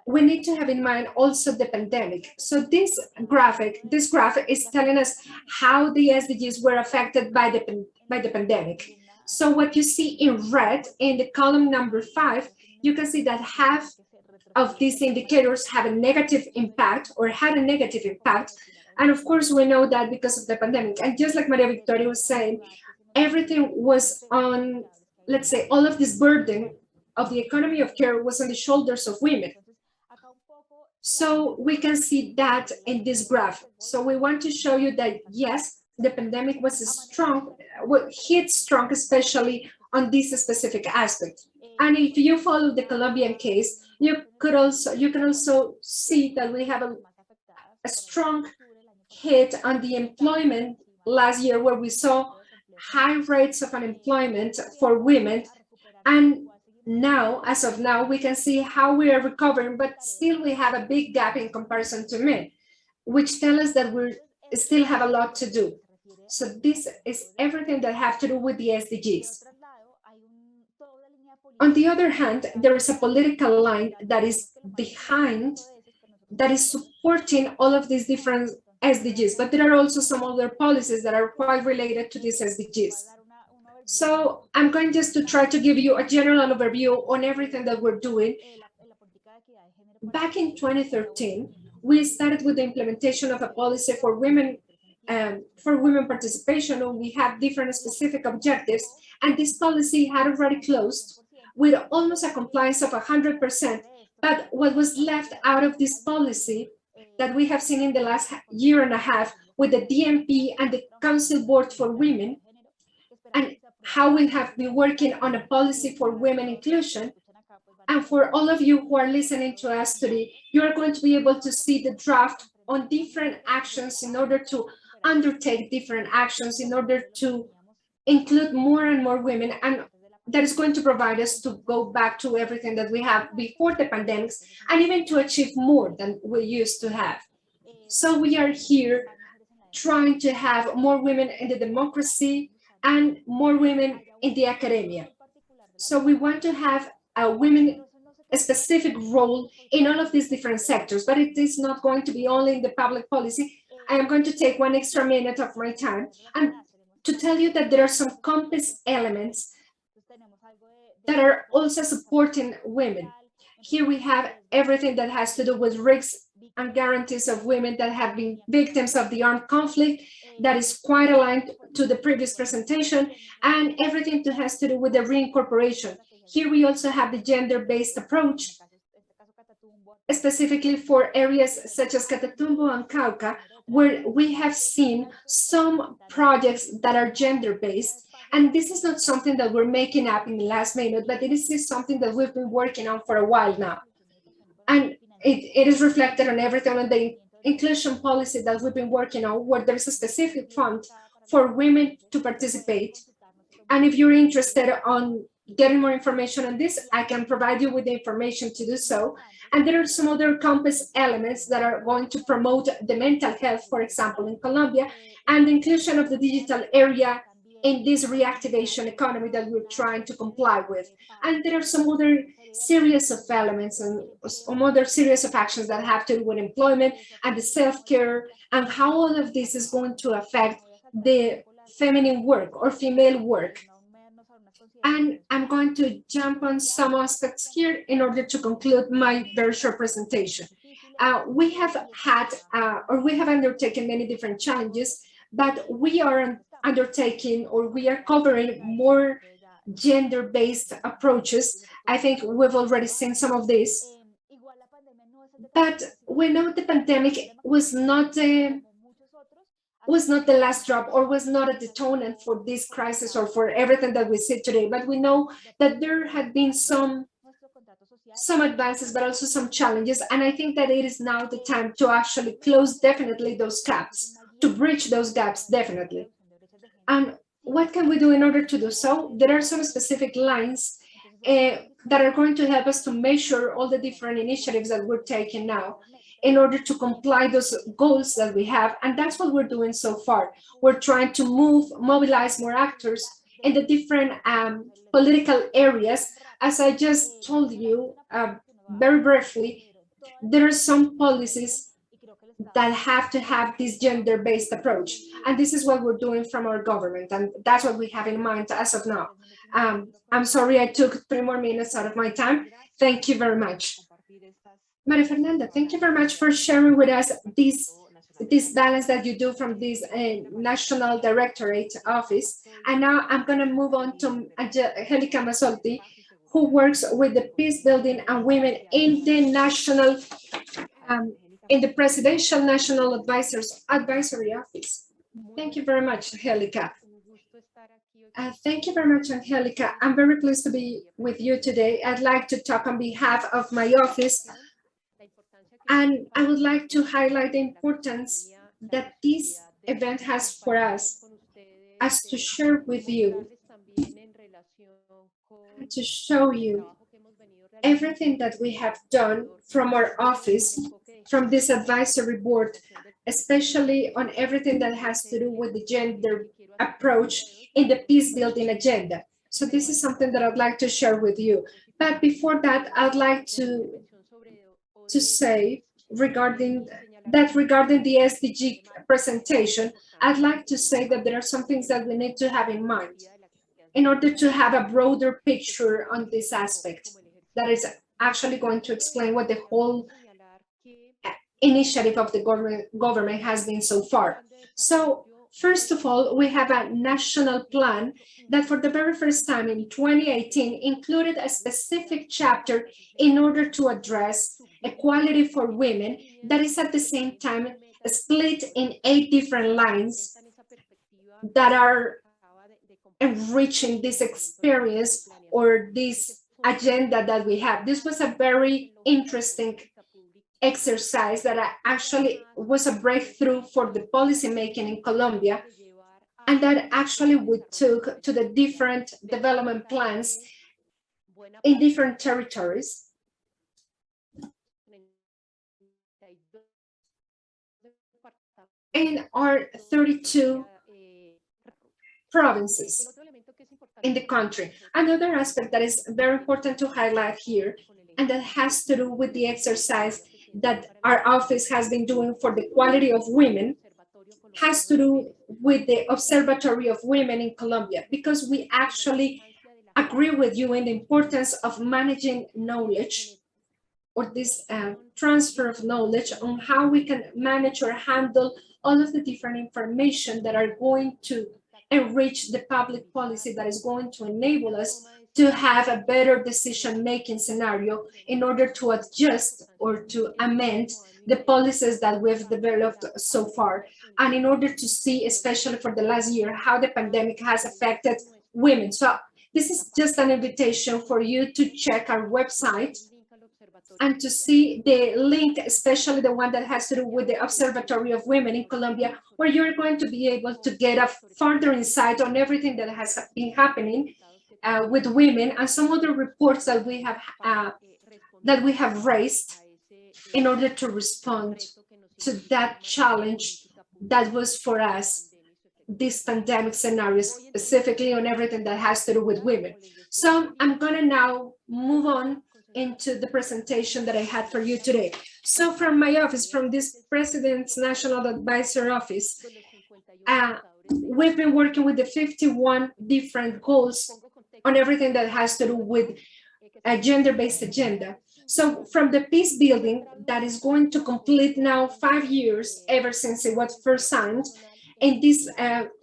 we need to have in mind also the pandemic. So this graph is telling us how the SDGs were affected by the pandemic. So what you see in red in the column number 5, you can see that half of these indicators have a negative impact or had a negative impact. And of course, we know that because of the pandemic. And just like Maria Victoria was saying, everything was on, let's say, all of this burden of the economy of care was on the shoulders of women. So we can see that in this graph. So we want to show you that, yes, the pandemic was strong, hit strong, especially on this specific aspect. And if you follow the Colombian case, you can also see that we have a strong hit on the employment last year, where we saw high rates of unemployment for women. And now, as of now, we can see how we are recovering, but still we have a big gap in comparison to men, which tell us that we still have a lot to do. So this is everything that have to do with the SDGs. On the other hand, there is a political line that is behind, that is supporting all of these different SDGs, but there are also some other policies that are quite related to these SDGs. So I'm going just to try to give you a general overview on everything that we're doing. Back in 2013, we started with the implementation of a policy for women participation, and we have different specific objectives. And this policy had already closed with almost a compliance of 100%. But what was left out of this policy that we have seen in the last year and a half with the DMP and the Council Board for Women, and how we have been working on a policy for women inclusion. And for all of you who are listening to us today, you are going to be able to see the draft on different actions in order to undertake different actions in order to include more and more women. And that is going to provide us to go back to everything that we have before the pandemics, and even to achieve more than we used to have. So we are here trying to have more women in the democracy and more women in the academia. So we want to have a specific role in all of these different sectors, but it is not going to be only in the public policy. I am going to take 1 extra minute of my time and to tell you that there are some compass elements that are also supporting women. Here we have everything that has to do with risks and guarantees of women that have been victims of the armed conflict. That is quite aligned to the previous presentation, and everything that has to do with the reincorporation. Here we also have the gender-based approach, specifically for areas such as Catatumbo and Cauca, where we have seen some projects that are gender-based. And this is not something that we're making up in the last minute, but it is something that we've been working on for a while now. And it is reflected on everything on the inclusion policy that we've been working on, where there's a specific fund for women to participate. And if you're interested on getting more information on this, I can provide you with the information to do so. And there are some other compass elements that are going to promote the mental health, for example, in Colombia, and the inclusion of the digital area in this reactivation economy that we're trying to comply with. And there are some other series of elements and some other series of actions that have to do with employment and the self-care, and how all of this is going to affect the feminine work or female work. And I'm going to jump on some aspects here in order to conclude my very short presentation. We have had, or we have undertaken many different challenges, but we are undertaking, or we are covering more gender-based approaches. I think we've already seen some of this. But we know the pandemic was not the last drop, or was not a detonant for this crisis or for everything that we see today. But we know that there had been some advances, but also some challenges. And I think that it is now the time to actually close definitely those gaps, to bridge those gaps definitely. And what can we do in order to do so? There are some specific lines that are going to help us to measure all the different initiatives that we're taking now in order to comply those goals that we have. And that's what we're doing so far. We're trying to mobilize more actors in the different political areas. As I just told you very briefly, there are some policies that have to have this gender-based approach. And this is what we're doing from our government. And that's what we have in mind as of now. I'm sorry I took 3 more minutes out of my time. Thank you very much. Maria Fernanda, thank you very much for sharing with us this balance that you do from this National Directorate Office. And now I'm going to move on to Angelica Masolti, who works with the peace building and women in the National in the Presidential National Advisory Office. Thank you very much, Angelica. Thank you very much, Angelica. I'm very pleased to be with you today. I'd like to talk on behalf of my office, and I would like to highlight the importance that this event has for us, as to share with you, to show you everything that we have done from our office, from this advisory board, especially on everything that has to do with the gender approach in the peace building agenda. So this is something that I'd like to share with you. But before that, I'd like to say regarding the SDG presentation, I'd like to say that there are some things that we need to have in mind in order to have a broader picture on this aspect that is actually going to explain what the whole initiative of the government has been so far. So first of all, we have a national plan that for the very first time in 2018 included a specific chapter in order to address equality for women that is at the same time split in 8 different lines that are enriching this experience or this agenda that we have. This was a very interesting exercise that actually was a breakthrough for the policy making in Colombia, and that actually we took to the different development plans in different territories. In our 32 provinces in the country. Another aspect that is very important to highlight here, and that has to do with the exercise that our office has been doing for the quality of women, has to do with the Observatory of Women in Colombia, because we actually agree with you in the importance of managing knowledge, or this transfer of knowledge on how we can manage or handle all of the different information that are going to enrich the public policy that is going to enable us to have a better decision-making scenario in order to adjust or to amend the policies that we've developed so far, and in order to see, especially for the last year, how the pandemic has affected women. So this is just an invitation for you to check our website and to see the link, especially the one that has to do with the Observatory of Women in Colombia, where you're going to be able to get a further insight on everything that has been happening with women, and some other reports that we have raised in order to respond to that challenge that was for us this pandemic scenario, specifically on everything that has to do with women. So I'm going to now move on into the presentation that I had for you today. So from my office, from this President's National Advisor Office, we've been working with the 51 different goals on everything that has to do with a gender-based agenda. So from the peace building that is going to complete now 5 years ever since it was first signed, in this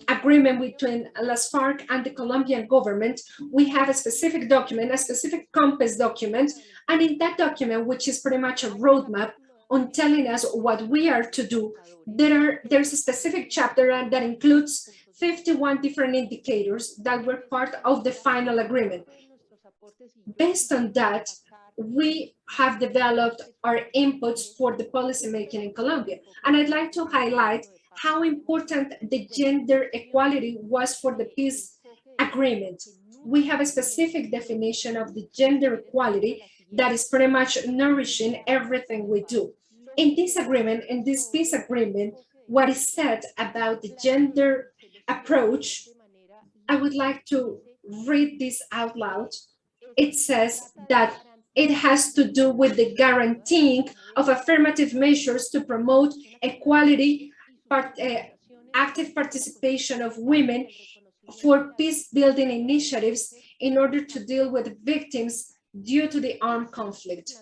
agreement between Las FARC and the Colombian government, we have a specific document, a specific compass document, and in that document, which is pretty much a roadmap on telling us what we are to do, there's a specific chapter that includes 51 different indicators that were part of the final agreement. Based on that, we have developed our inputs for the policymaking in Colombia. And I'd like to highlight how important the gender equality was for the peace agreement. We have a specific definition of the gender equality that is pretty much nourishing everything we do. In this agreement, in this peace agreement, what is said about the gender approach, I would like to read this out loud. It says that it has to do with the guaranteeing of affirmative measures to promote equality, active participation of women for peace-building initiatives in order to deal with victims due to the armed conflict.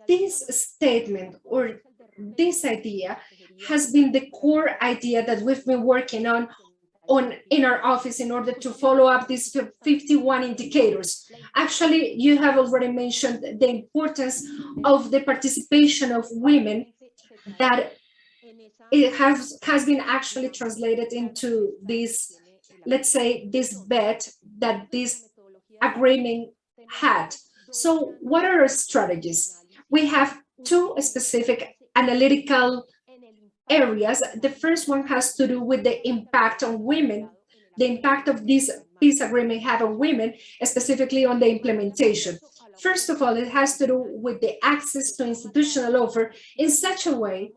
This statement or this idea has been the core idea that we've been working on in our office in order to follow up these 51 indicators. Actually, you have already mentioned the importance of the participation of women, that it has been actually translated into this, let's say, this bet that this agreement had. So what are our strategies? We have two specific analytical areas. The first one has to do with the impact on women, the impact of this peace agreement have on women, specifically on the implementation. First of all, it has to do with the access to institutional offer in such a way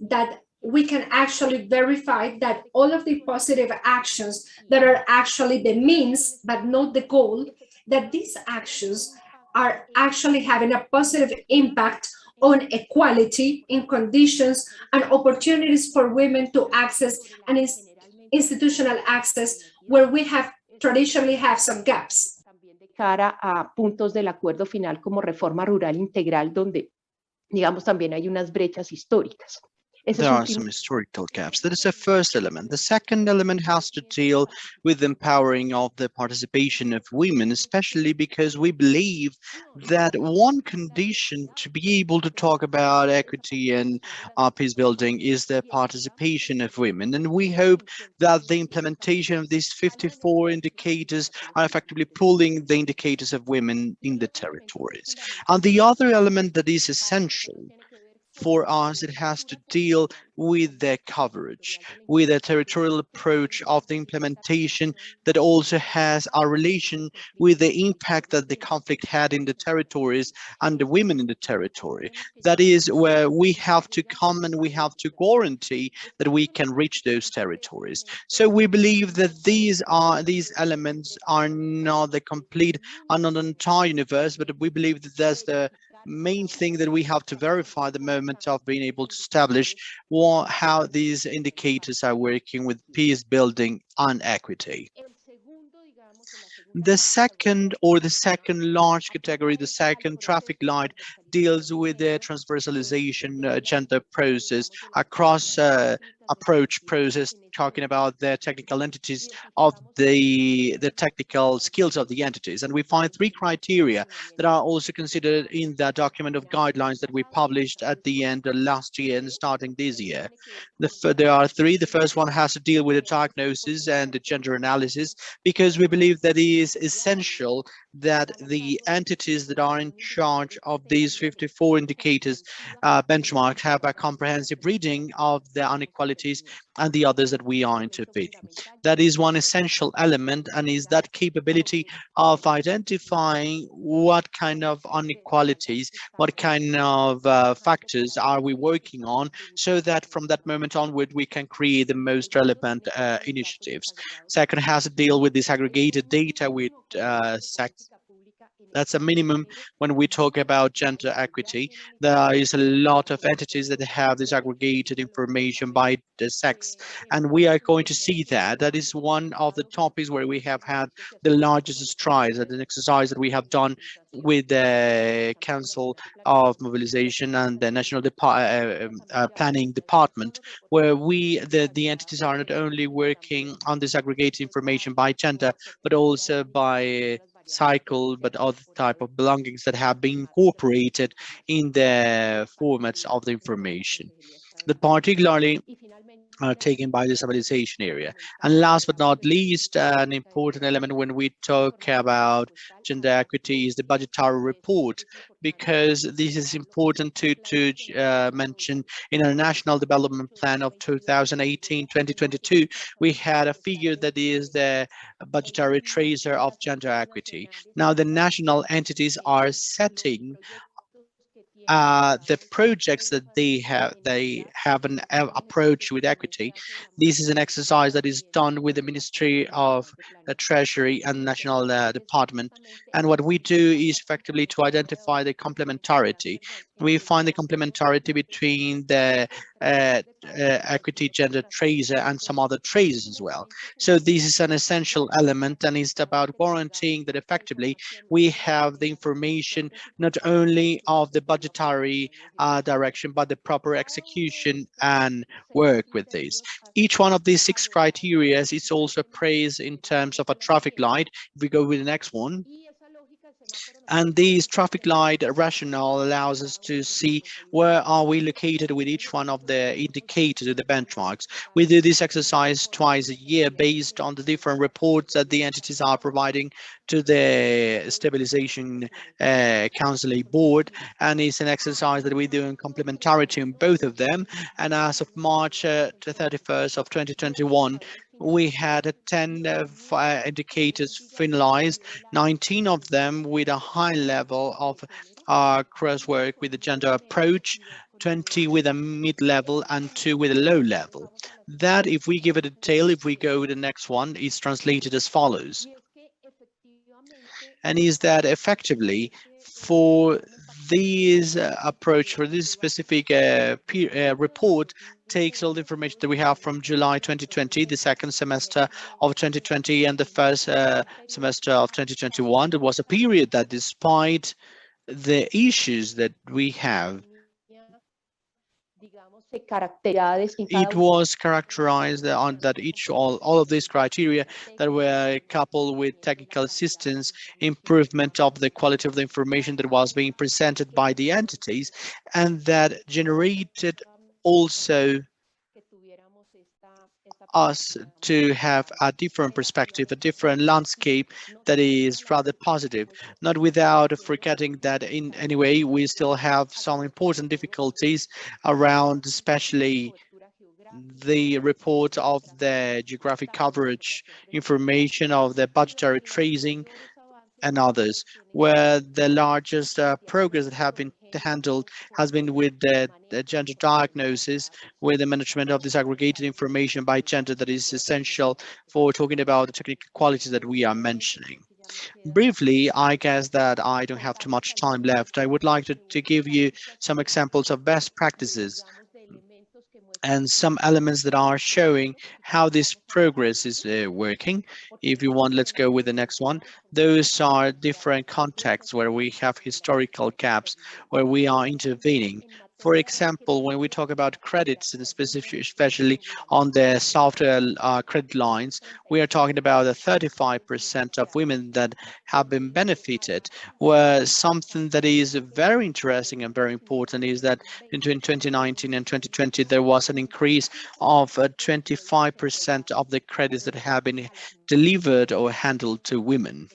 that we can actually verify that all of the positive actions that are actually the means, but not the goal, that these actions are actually having a positive impact on equality in conditions and opportunities for women to access an institutional access where we have traditionally have some gaps.
Cara a puntos del acuerdo final como reforma rural integral, donde, digamos, también hay unas brechas históricas.
There are some historical gaps. That is the first element. The second element has to deal with empowering of the participation of women, especially because we believe that one condition to be able to talk about equity and peace building is the participation of women. And we hope that the implementation of these 54 indicators are effectively pulling the indicators of women in the territories. And the other element that is essential for us, it has to deal with their coverage, with a territorial approach of the implementation that also has a relation with the impact that the conflict had in the territories and the women in the territory. That is where we have to come and we have to guarantee that we can reach those territories. So we believe that these elements are not the complete and not an entire universe, but we believe that that's the main thing that we have to verify the moment of being able to establish how these indicators are working with peace building and equity. The second large category, the second traffic light, deals with the transversalization agenda process across approach process, talking about the technical entities of the technical skills of the entities. And we find three criteria that are also considered in the document of guidelines that we published at the end of last year and starting this year. There are three. The first one has to deal with the diagnosis and the gender analysis, because we believe that it is essential that the entities that are in charge of these 54 indicators benchmarks have a comprehensive reading of the inequalities and the others that we are intervening. That is one essential element, and is that capability of identifying what kind of inequalities, what kind of factors are we working on, so that from that moment onward we can create the most relevant initiatives. Second has to deal with disaggregated data with sex. That's a minimum when we talk about gender equity. There is a lot of entities that have disaggregated information by the sex, and we are going to see that. That is one of the topics where we have had the largest strides, an exercise that we have done with the Council of Mobilization and the National Planning Department, where the entities are not only working on disaggregated information by gender, but also by cycle, but other type of belongings that have been incorporated in the formats of the information that particularly are taken by the stabilization area. And last but not least, an important element when we talk about gender equity is the budgetary report, because this is important to mention. In our National Development Plan of 2018-2022, we had a figure that is the budgetary tracer of gender equity. Now the national entities are setting the projects that they have an approach with equity. This is an exercise that is done with the Ministry of Treasury and National Department, and what we do is effectively to identify the complementarity. We find the complementarity between the equity, gender tracer, and some other tracers as well. So this is an essential element, and it's about guaranteeing that effectively we have the information not only of the budgetary direction, but the proper execution and work with this. Each one of these 6 criteria is also praised in terms of a traffic light. If we go with the next one, and this traffic light rationale allows us to see where are we located with each one of the indicators, the benchmarks. We do this exercise twice a year based on the different reports that the entities are providing to the Stabilization Council Board, and it's an exercise that we do in complementarity in both of them. And as of March 31st of 2021, we had 10 indicators finalized, 19 of them with a high level of crosswork with the gender approach, 20 with a mid-level, and 2 with a low level. That, if we give it a detail, if we go to the next one, is translated as follows. And is that effectively for this approach, for this specific report, takes all the information that we have from July 2020, the second semester of 2020, and the first semester of 2021. There was a period that, despite the issues that we have, it was characterized on that all of these criteria that were coupled with technical assistance, improvement of the quality of the information that was being presented by the entities, and that generated also us to have a different perspective, a different landscape that is rather positive, not without forgetting that in any way we still have some important difficulties around, especially the report of the geographic coverage information of the budgetary tracing and others, where the largest progress that have been handled has been with the gender diagnosis, with the management of disaggregated information by gender that is essential for talking about the technical qualities that we are mentioning. Briefly, I guess that I don't have too much time left. I would like to give you some examples of best practices and some elements that are showing how this progress is working. If you want, let's go with the next one. Those are different contexts where we have historical gaps, where we are intervening. For example, when we talk about credits, and especially on the software credit lines, we are talking about 35% of women that have been benefited. Where something that is very interesting and very important is that between 2019 and 2020, there was an increase of 25% of the credits that have been delivered or handled to women.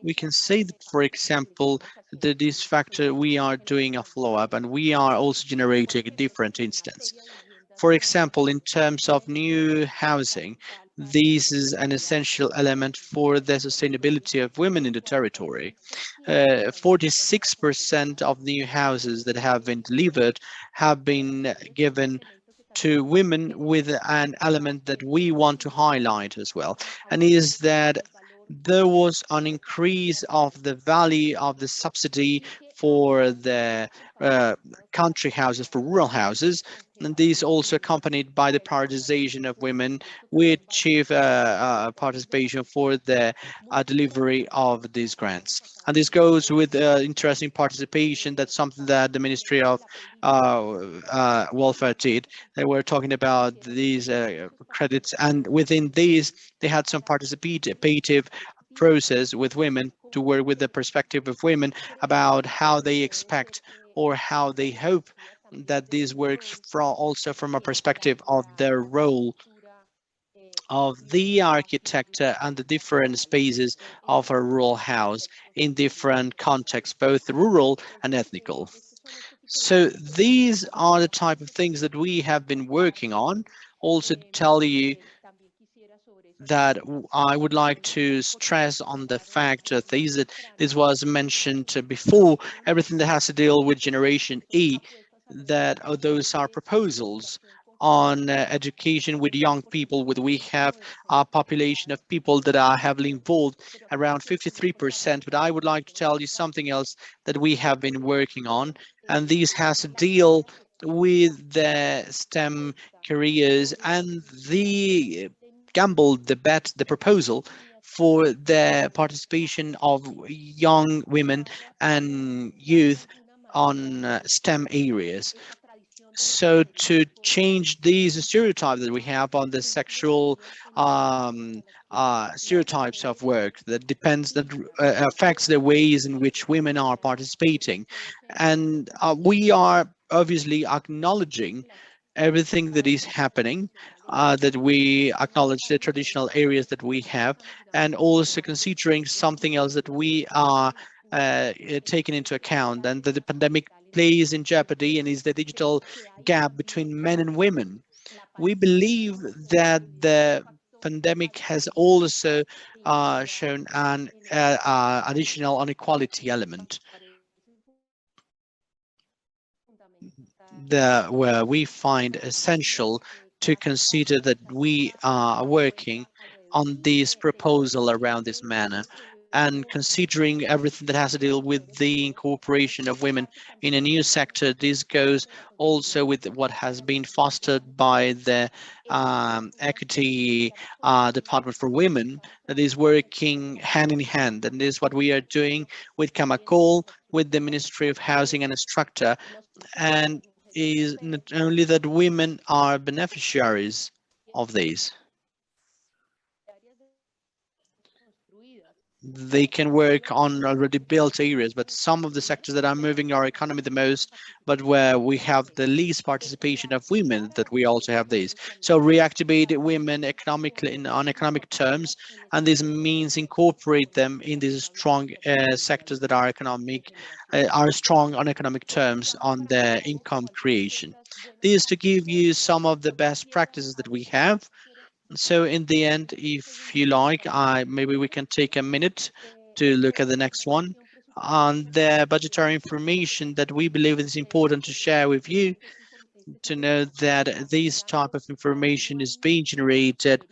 We can say that, for example, that this factor we are doing a follow-up and we are also generating a different instance. For example, in terms of new housing, this is an essential element for the sustainability of women in the territory. 46% of new houses that have been delivered have been given to women, with an element that we want to highlight as well, and is that there was an increase of the value of the subsidy for the country houses, for rural houses, and these also accompanied by the prioritization of women with chief participation for the delivery of these grants. And this goes with interesting participation. That's something that the Ministry of Welfare did. They were talking about these credits, and within these, they had some participative process with women to work with the perspective of women about how they expect or how they hope that this works also from a perspective of their role of the architect and the different spaces of a rural house in different contexts, both rural and ethnical. So these are the type of things that we have been working on. Also to tell you that I would like to stress on the fact that this was mentioned before, everything that has to deal with Generation E, that those are proposals on education with young people. We have a population of people that are heavily involved, around 53%. But I would like to tell you something else that we have been working on, and this has to deal with the STEM careers and the gamble, the bet, the proposal for the participation of young women and youth on STEM areas. So to change these stereotypes that we have on the sexual stereotypes of work that depends, that affects the ways in which women are participating, and we are obviously acknowledging everything that is happening, that we acknowledge the traditional areas that we have, and also considering something else that we are taking into account, and that the pandemic plays in jeopardy, and is the digital gap between men and women. We believe that the pandemic has also shown an additional inequality element, where we find essential to consider that we are working on this proposal around this manner, and considering everything that has to deal with the incorporation of women in a new sector. This goes also with what has been fostered by the equity department for women, that is working hand in hand, and this is what we are doing with Kamakol, with the Ministry of Housing and Structure, and is not only that women are beneficiaries of these. They can work on already built areas, but some of the sectors that are moving our economy the most, but where we have the least participation of women, that we also have these. So reactivate women economically on economic terms, and this means incorporate them in these strong sectors that are strong on economic terms on the income creation. This is to give you some of the best practices that we have. So in the end, if you like, maybe we can take a minute to look at the next one on the budgetary information that we believe is important to share with you, to know that this type of information is being generated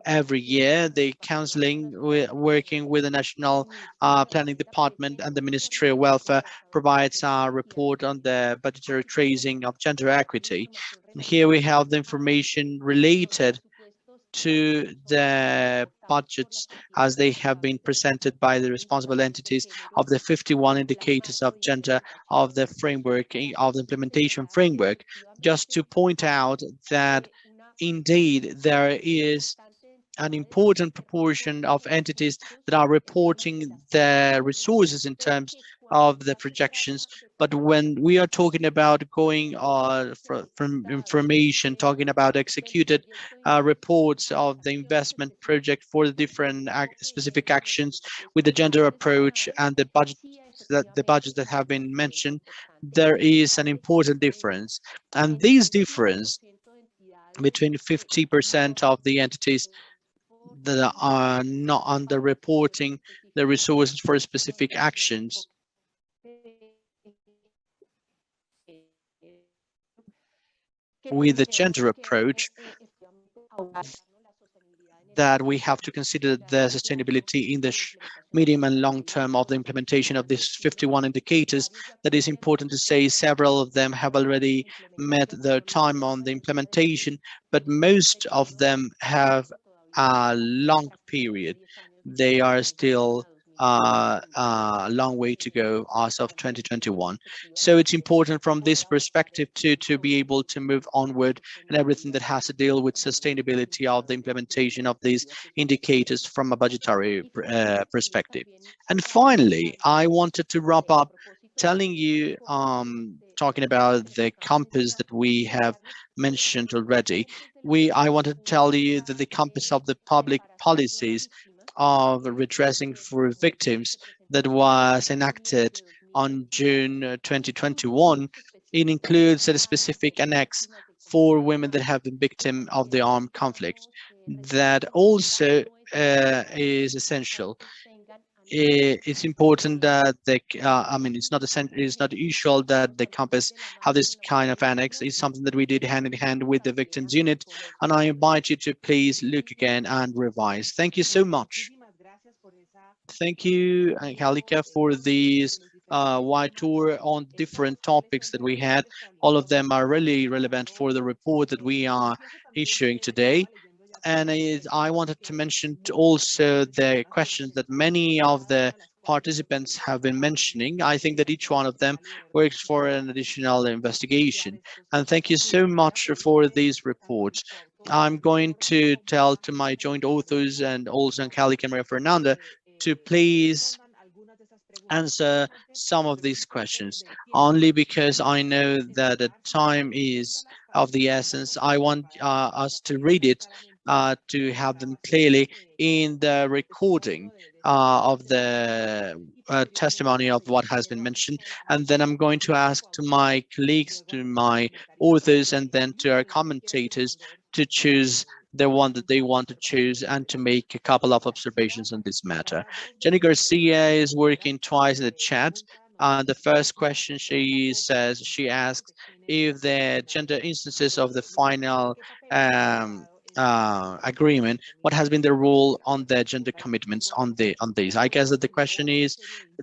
every year. The counseling, working with the National Planning Department and the Ministry of Welfare, provides a report on the budgetary tracing of gender equity. And here we have the information related to the budgets as they have been presented by the responsible entities of the 51 indicators of gender of the framework, of the implementation framework. Just to point out that indeed there is an important proportion of entities that are reporting their resources in terms of the projections. But when we are talking about going from information, talking about executed reports of the investment project for the different specific actions with the gender approach and the budgets that have been mentioned, there is an important difference. And this difference between 50% of the entities that are not underreporting the resources for specific actions, with the gender approach, that we have to consider the sustainability in the medium and long term of the implementation of these 51 indicators. That is important to say several of them have already met their time on the implementation, but most of them have a long period. They are still a long way to go as of 2021. So it's important from this perspective to be able to move onward, and everything that has to deal with sustainability of the implementation of these indicators from a budgetary perspective. And finally, I wanted to wrap up telling you, talking about the compass that we have mentioned already. I wanted to tell you that the compass of the public policies of redressing for victims that was enacted on June 2021, it includes a specific annex for women that have been victim of the armed conflict. That also is essential. it's important that I mean, it's not usual that the campus have this kind of annex. It's something that we did hand in hand with the victims unit, and I invite you to please look again and revise. Thank you so much. Thank you, Angelica, for this wide tour on different topics that we had. All of them are really relevant for the report that we are issuing today. And I wanted to mention also the questions that many of the participants have been mentioning. I think that each one of them works for an additional investigation. And thank you so much for these reports. I'm going to tell to my joint authors and also Angelica and Maria Fernanda to please answer some of these questions, only because I know that the time is of the essence. I want us to read it, to have them clearly in the recording of the testimony of what has been mentioned. And then I'm going to ask to my colleagues, to my authors, and then to our commentators to choose the one that they want to choose and to make a couple of observations on this matter. Jenny Garcia is working twice in the chat. The first question she asks if the gender instances of the final agreement, what has been the rule on the gender commitments on these? I guess that the question is,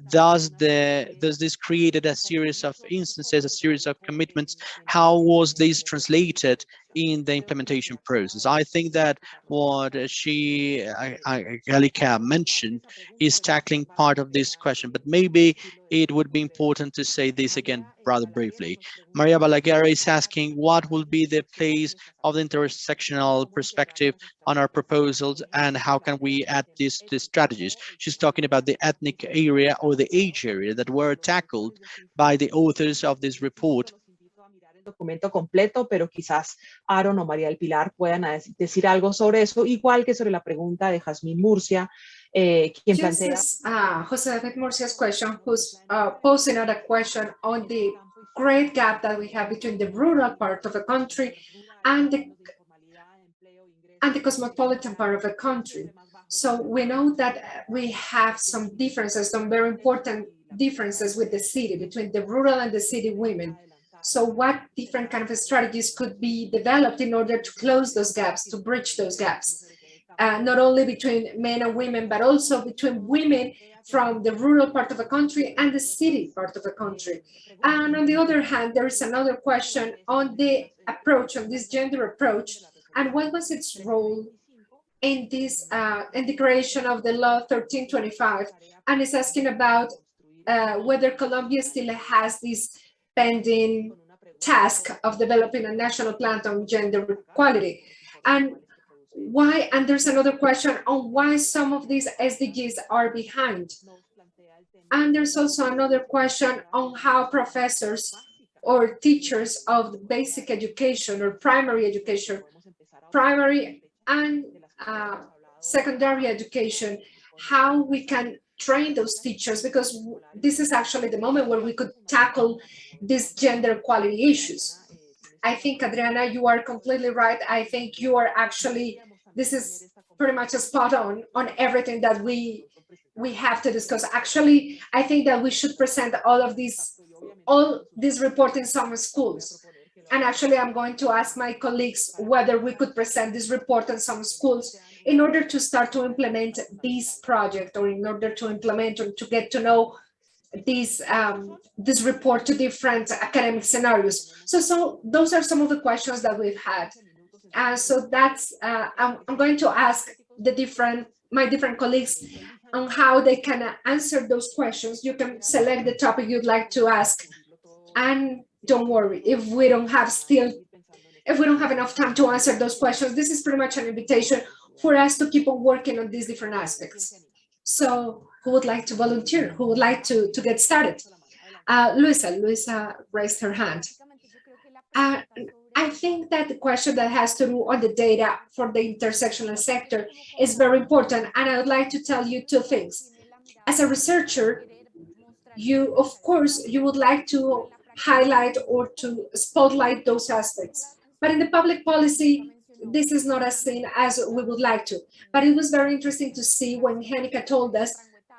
does this created a series of instances, a series of commitments? How was this translated in the implementation process? I think that what Angelica mentioned is tackling part of this question, but maybe it would be important to say this again rather briefly. Maria Balaguer is asking what will be the place of the intersectional perspective on our proposals and how can we add these strategies. She's talking about the ethnic area or the age area that were tackled by the authors of this report.
Documento completo, pero quizás Aaron o María del Pilar puedan decir algo sobre eso, igual que sobre la pregunta de Jazmín Murcia, quien plantea...
José David Murcia's question, who's posing out a question on the great gap that we have between the rural part of the country and the cosmopolitan part of the country. So we know that we have some differences, some very important differences with the city, between the rural and the city women. So what different kind of strategies could be developed in order to close those gaps, to bridge those gaps, not only between men and women, but also between women from the rural part of the country and the city part of the country. And on the other hand, there is another question on the approach, on this gender approach, and what was its role in this in the creation of the law 1325, and it's asking about whether Colombia still has this pending task of developing a national plan on gender equality, and why, and there's another question on why some of these SDGs are behind. And there's also another question on how professors or teachers of basic education or primary education, primary and secondary education, how we can train those teachers, because this is actually the moment where we could tackle these gender equality issues. I think, Adriana, you are completely right. I think you are actually, this is pretty much a spot on everything that we have to discuss. Actually, I think that we should present all this report in some schools. And actually, I'm going to ask my colleagues whether we could present this report in some schools in order to start to implement this project, or in order to implement or to get to know this report to different academic scenarios. So those are some of the questions that we've had. So that's, I'm going to ask my different colleagues on how they can answer those questions. You can select the topic you'd like to ask. And don't worry, if we don't have enough time to answer those questions, this is pretty much an invitation for us to keep on working on these different aspects. So who would like to volunteer? Who would like to get started? Luisa raised her hand. I think that the question that has to do on the data for the intersectional sector is very important. And I would like to tell you two things. As a researcher, of course, you would like to highlight or to spotlight those aspects. But in the public policy, this is not as seen as we would like to. But it was very interesting to see when Henika told us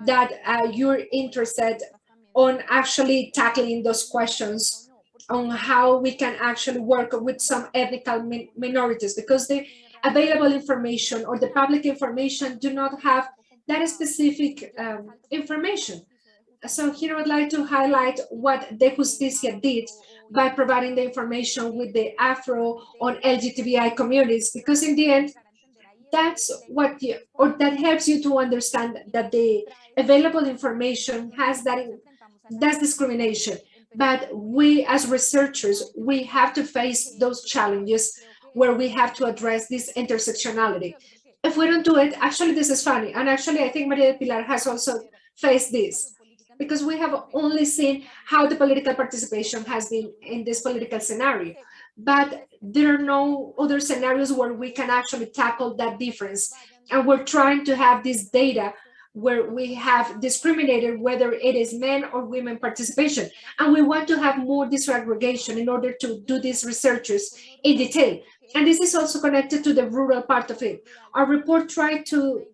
that you're interested on actually tackling those questions on how we can actually work with some ethnical minorities, because the available information or the public information do not have that specific information. So here I would like to highlight what De Justicia did by providing the information with the Afro on LGBTI communities, because in the end, that's what you, or that helps you to understand that the available information has that's discrimination. But we as researchers, we have to face those challenges where we have to address this intersectionality. If we don't do it, actually this is funny, and actually I think Maria del Pilar has also faced this, because we have only seen how the political participation has been in this political scenario, but there are no other scenarios where we can actually tackle that difference. And we're trying to have this data where we have discriminated whether it is men or women participation. And we want to have more disaggregation in order to do these researches in detail. And this is also connected to the rural part of it. Our report tried to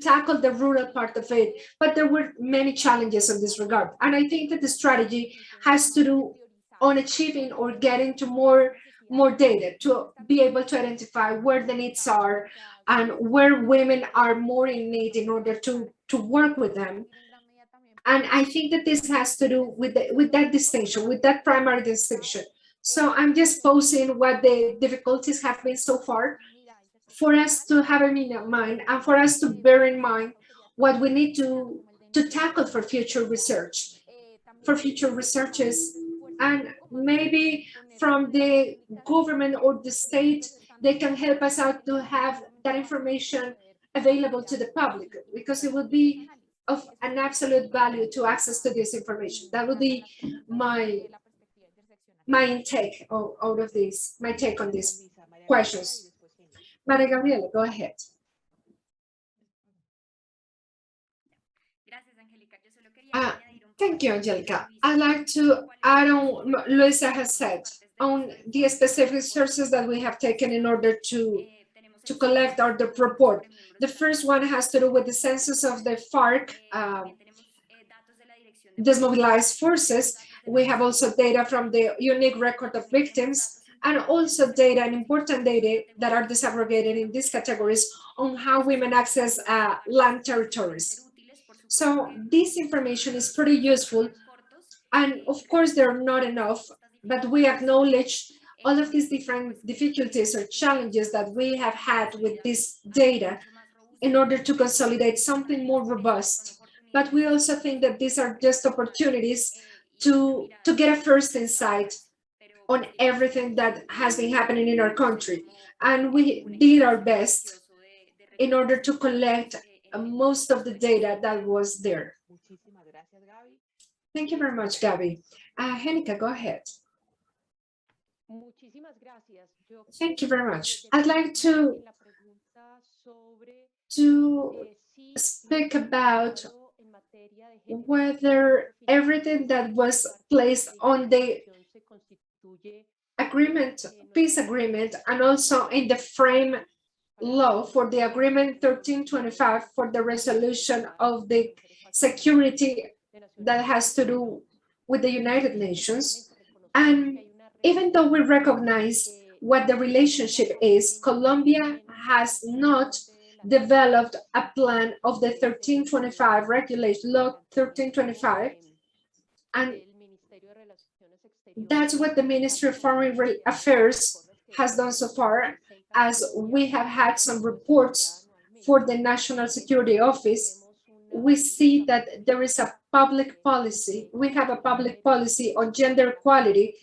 tackle the rural part of it, but there were many challenges in this regard. And I think that the strategy has to do on achieving or getting to more data to be able to identify where the needs are and where women are more in need in order to work with them. And I think that this has to do with that distinction, with that primary distinction. So I'm just posing what the difficulties have been so far for us to have in mind and for us to bear in mind what we need to tackle for future research, for future researches. And maybe from the government or the state, they can help us out to have that information available to the public, because it would be of an absolute value to access to this information. That would be my intake out of this, my take on these questions. Maria Gabriela, go ahead. Thank you, Angelica. I'd like to add on what Luisa has said on the specific sources that we have taken in order to collect our report. The first one has to do with the census of the FARC dismobilized forces. We have also data from the unique record of victims, and also data, and important data that are disaggregated in these categories on how women access land territories. So this information is pretty useful, and of course they're not enough, but we acknowledge all of these different difficulties or challenges that we have had with this data in order to consolidate something more robust. But we also think that these are just opportunities to get a first insight on everything that has been happening in our country. And we did our best in order to collect most of the data that was there. Thank you very much, Gabby. Henika, go ahead. Thank you very much. I'd like to speak about whether everything that was placed on the agreement, peace agreement, and also in the frame law for the agreement 1325 for the resolution of the security that has to do with the United Nations. And even though we recognize what the relationship is, Colombia has not developed a plan of the 1325 regulation, law 1325, and that's what the Ministry of Foreign Affairs has done so far, as we have had some reports for the National Security Office. We see that there is a public policy, we have a public policy on gender equality,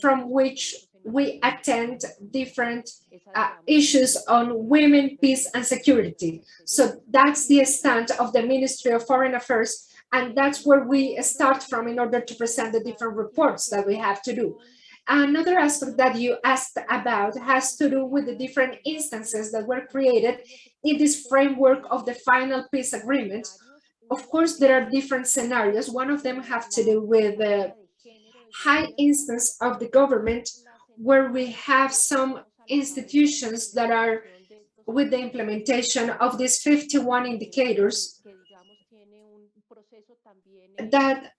from which we attend different issues on women, peace, and security. So that's the stand of the Ministry of Foreign Affairs, and that's where we start from in order to present the different reports that we have to do. Another aspect that you asked about has to do with the different instances that were created in this framework of the final peace agreement. Of course, there are different scenarios. One of them have to do with the high instance of the government, where we have some institutions that are with the implementation of these 51 indicators that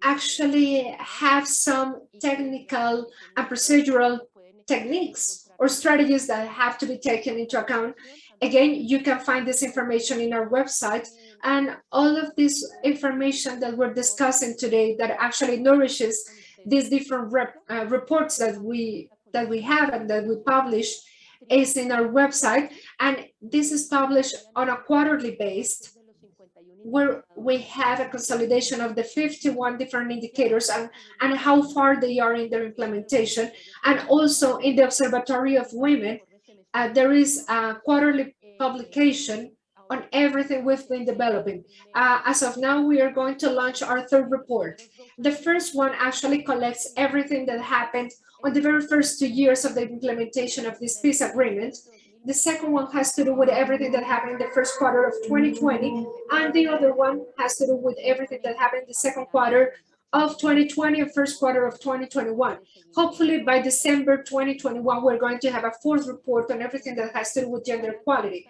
actually have some technical and procedural techniques or strategies that have to be taken into account. Again, you can find this information in our website, and all of this information that we're discussing today that actually nourishes these different reports that we have and that we publish is in our website, and this is published on a quarterly basis, where we have a consolidation of the 51 different indicators and how far they are in their implementation. And also in the Observatory of Women, there is a quarterly publication on everything we've been developing. As of now, we are going to launch our third report. The first one actually collects everything that happened on the very first 2 years of the implementation of this peace agreement. The second one has to do with everything that happened in the first quarter of 2020, and the other one has to do with everything that happened in the second quarter of 2020 and first quarter of 2021. Hopefully by December 2021, we're going to have a fourth report on everything that has to do with gender equality.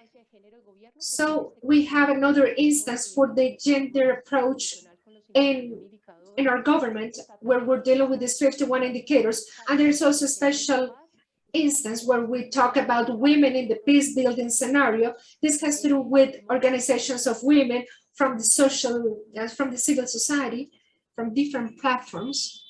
So we have another instance for the gender approach in our government, where we're dealing with these 51 indicators, and there's also a special instance where we talk about women in the peace building scenario. This has to do with organizations of women from the from the civil society, from different platforms.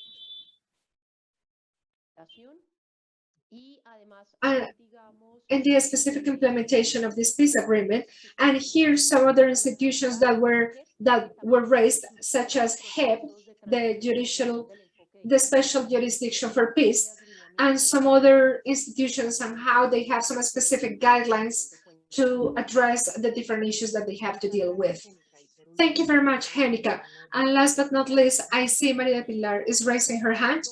And the specific implementation of this peace agreement. And here some other institutions that were raised, such as HEP, the Special Jurisdiction for Peace, and some other institutions and how they have some specific guidelines to address the different issues that they have to deal with. Thank you very much, Henika. And last but not least, I see Maria Pilar is raising her hand.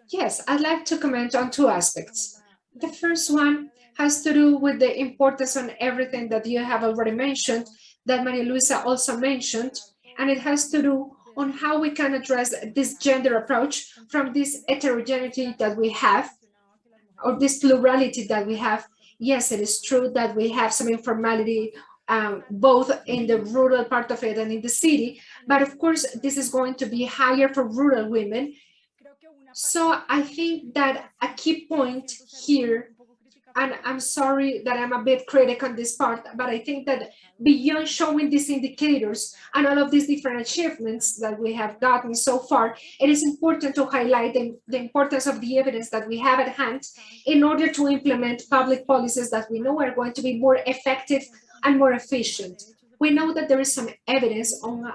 Yes, I'd like to comment on two aspects. The first one has to do with the importance on everything that you have already mentioned, that Maria Luisa also mentioned, and it has to do on how we can address this gender approach from this heterogeneity that we have, or this plurality that we have. Yes, it is true that we have some informality, both in the rural part of it and in the city, but of course, this is going to be higher for rural women. So I think that a key point here, and I'm sorry that I'm a bit critical on this part, but I think that beyond showing these indicators and all of these different achievements that we have gotten so far, it is important to highlight the importance of the evidence that we have at hand in order to implement public policies that we know are going to be more effective and more efficient. We know that there is some evidence on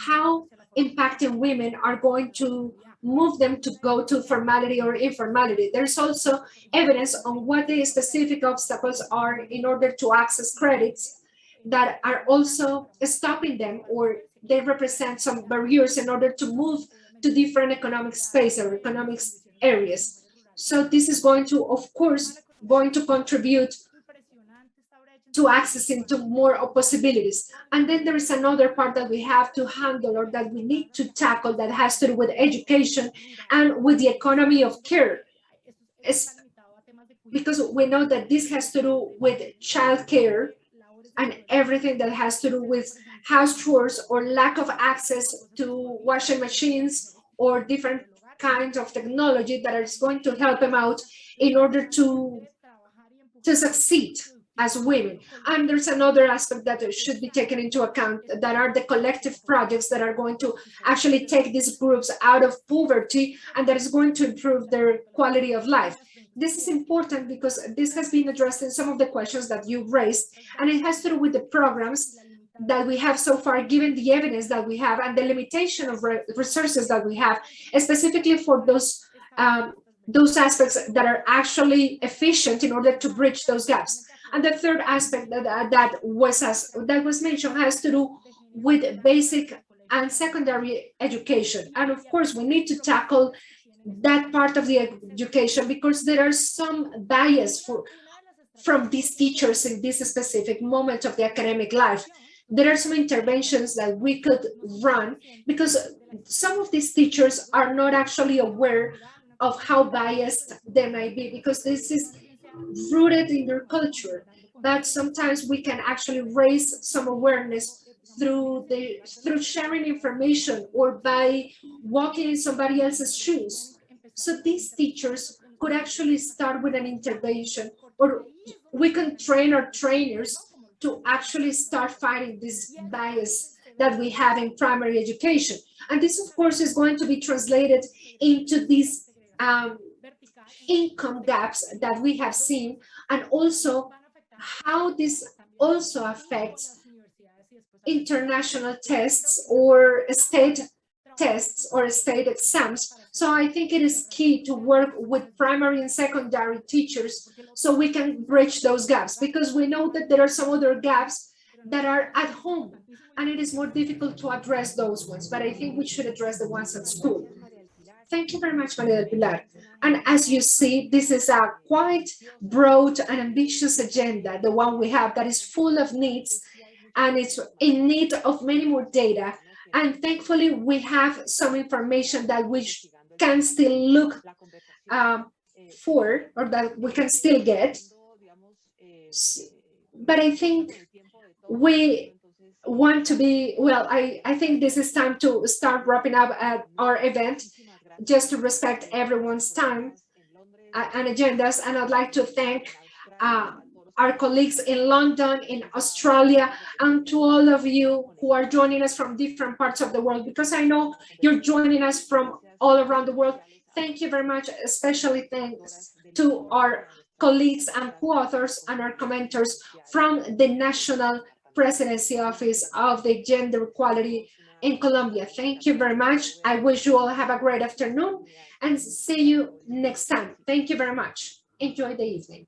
how impacting women are going to move them to go to formality or informality. There's also evidence on what the specific obstacles are in order to access credits that are also stopping them, or they represent some barriers in order to move to different economic space or economic areas. So this is going to, of course, contribute to accessing to more possibilities. And then there is another part that we have to handle, or that we need to tackle, that has to do with education and with the economy of care. Because we know that this has to do with childcare and everything that has to do with house chores or lack of access to washing machines or different kinds of technology that is going to help them out in order to succeed as women. And there's another aspect that should be taken into account, that are the collective projects that are going to actually take these groups out of poverty, and that is going to improve their quality of life. This is important because this has been addressed in some of the questions that you raised, and it has to do with the programs that we have so far, given the evidence that we have and the limitation of resources that we have, specifically for those aspects that are actually efficient in order to bridge those gaps. And the third aspect that was mentioned has to do with basic and secondary education. And of course, we need to tackle that part of the education because there are some bias from these teachers in this specific moment of the academic life. There are some interventions that we could run because some of these teachers are not actually aware of how biased they might be, because this is rooted in their culture. But sometimes we can actually raise some awareness through sharing information or by walking in somebody else's shoes. So these teachers could actually start with an intervention, or we can train our trainers to actually start fighting this bias that we have in primary education. And this, of course, is going to be translated into these income gaps that we have seen, and also how this also affects international tests or state tests or state exams. So I think it is key to work with primary and secondary teachers so we can bridge those gaps, because we know that there are some other gaps that are at home and it is more difficult to address those ones, but I think we should address the ones at school. Thank you very much, Maria del Pilar. And as you see, this is a quite broad and ambitious agenda, the one we have, that is full of needs, and it's in need of many more data. And thankfully, we have some information that we can still look for, or that we can still get. But I think we want to be, well, I think this is time to start wrapping up our event, just to respect everyone's time and agendas. And I'd like to thank our colleagues in London, in Australia, and to all of you who are joining us from different parts of the world, because I know you're joining us from all around the world. Thank you very much, especially thanks to our colleagues and co-authors and our commenters from the National Presidency Office of the Gender Equality in Colombia. Thank you very much. I wish you all have a great afternoon and see you next time. Thank you very much. Enjoy the evening.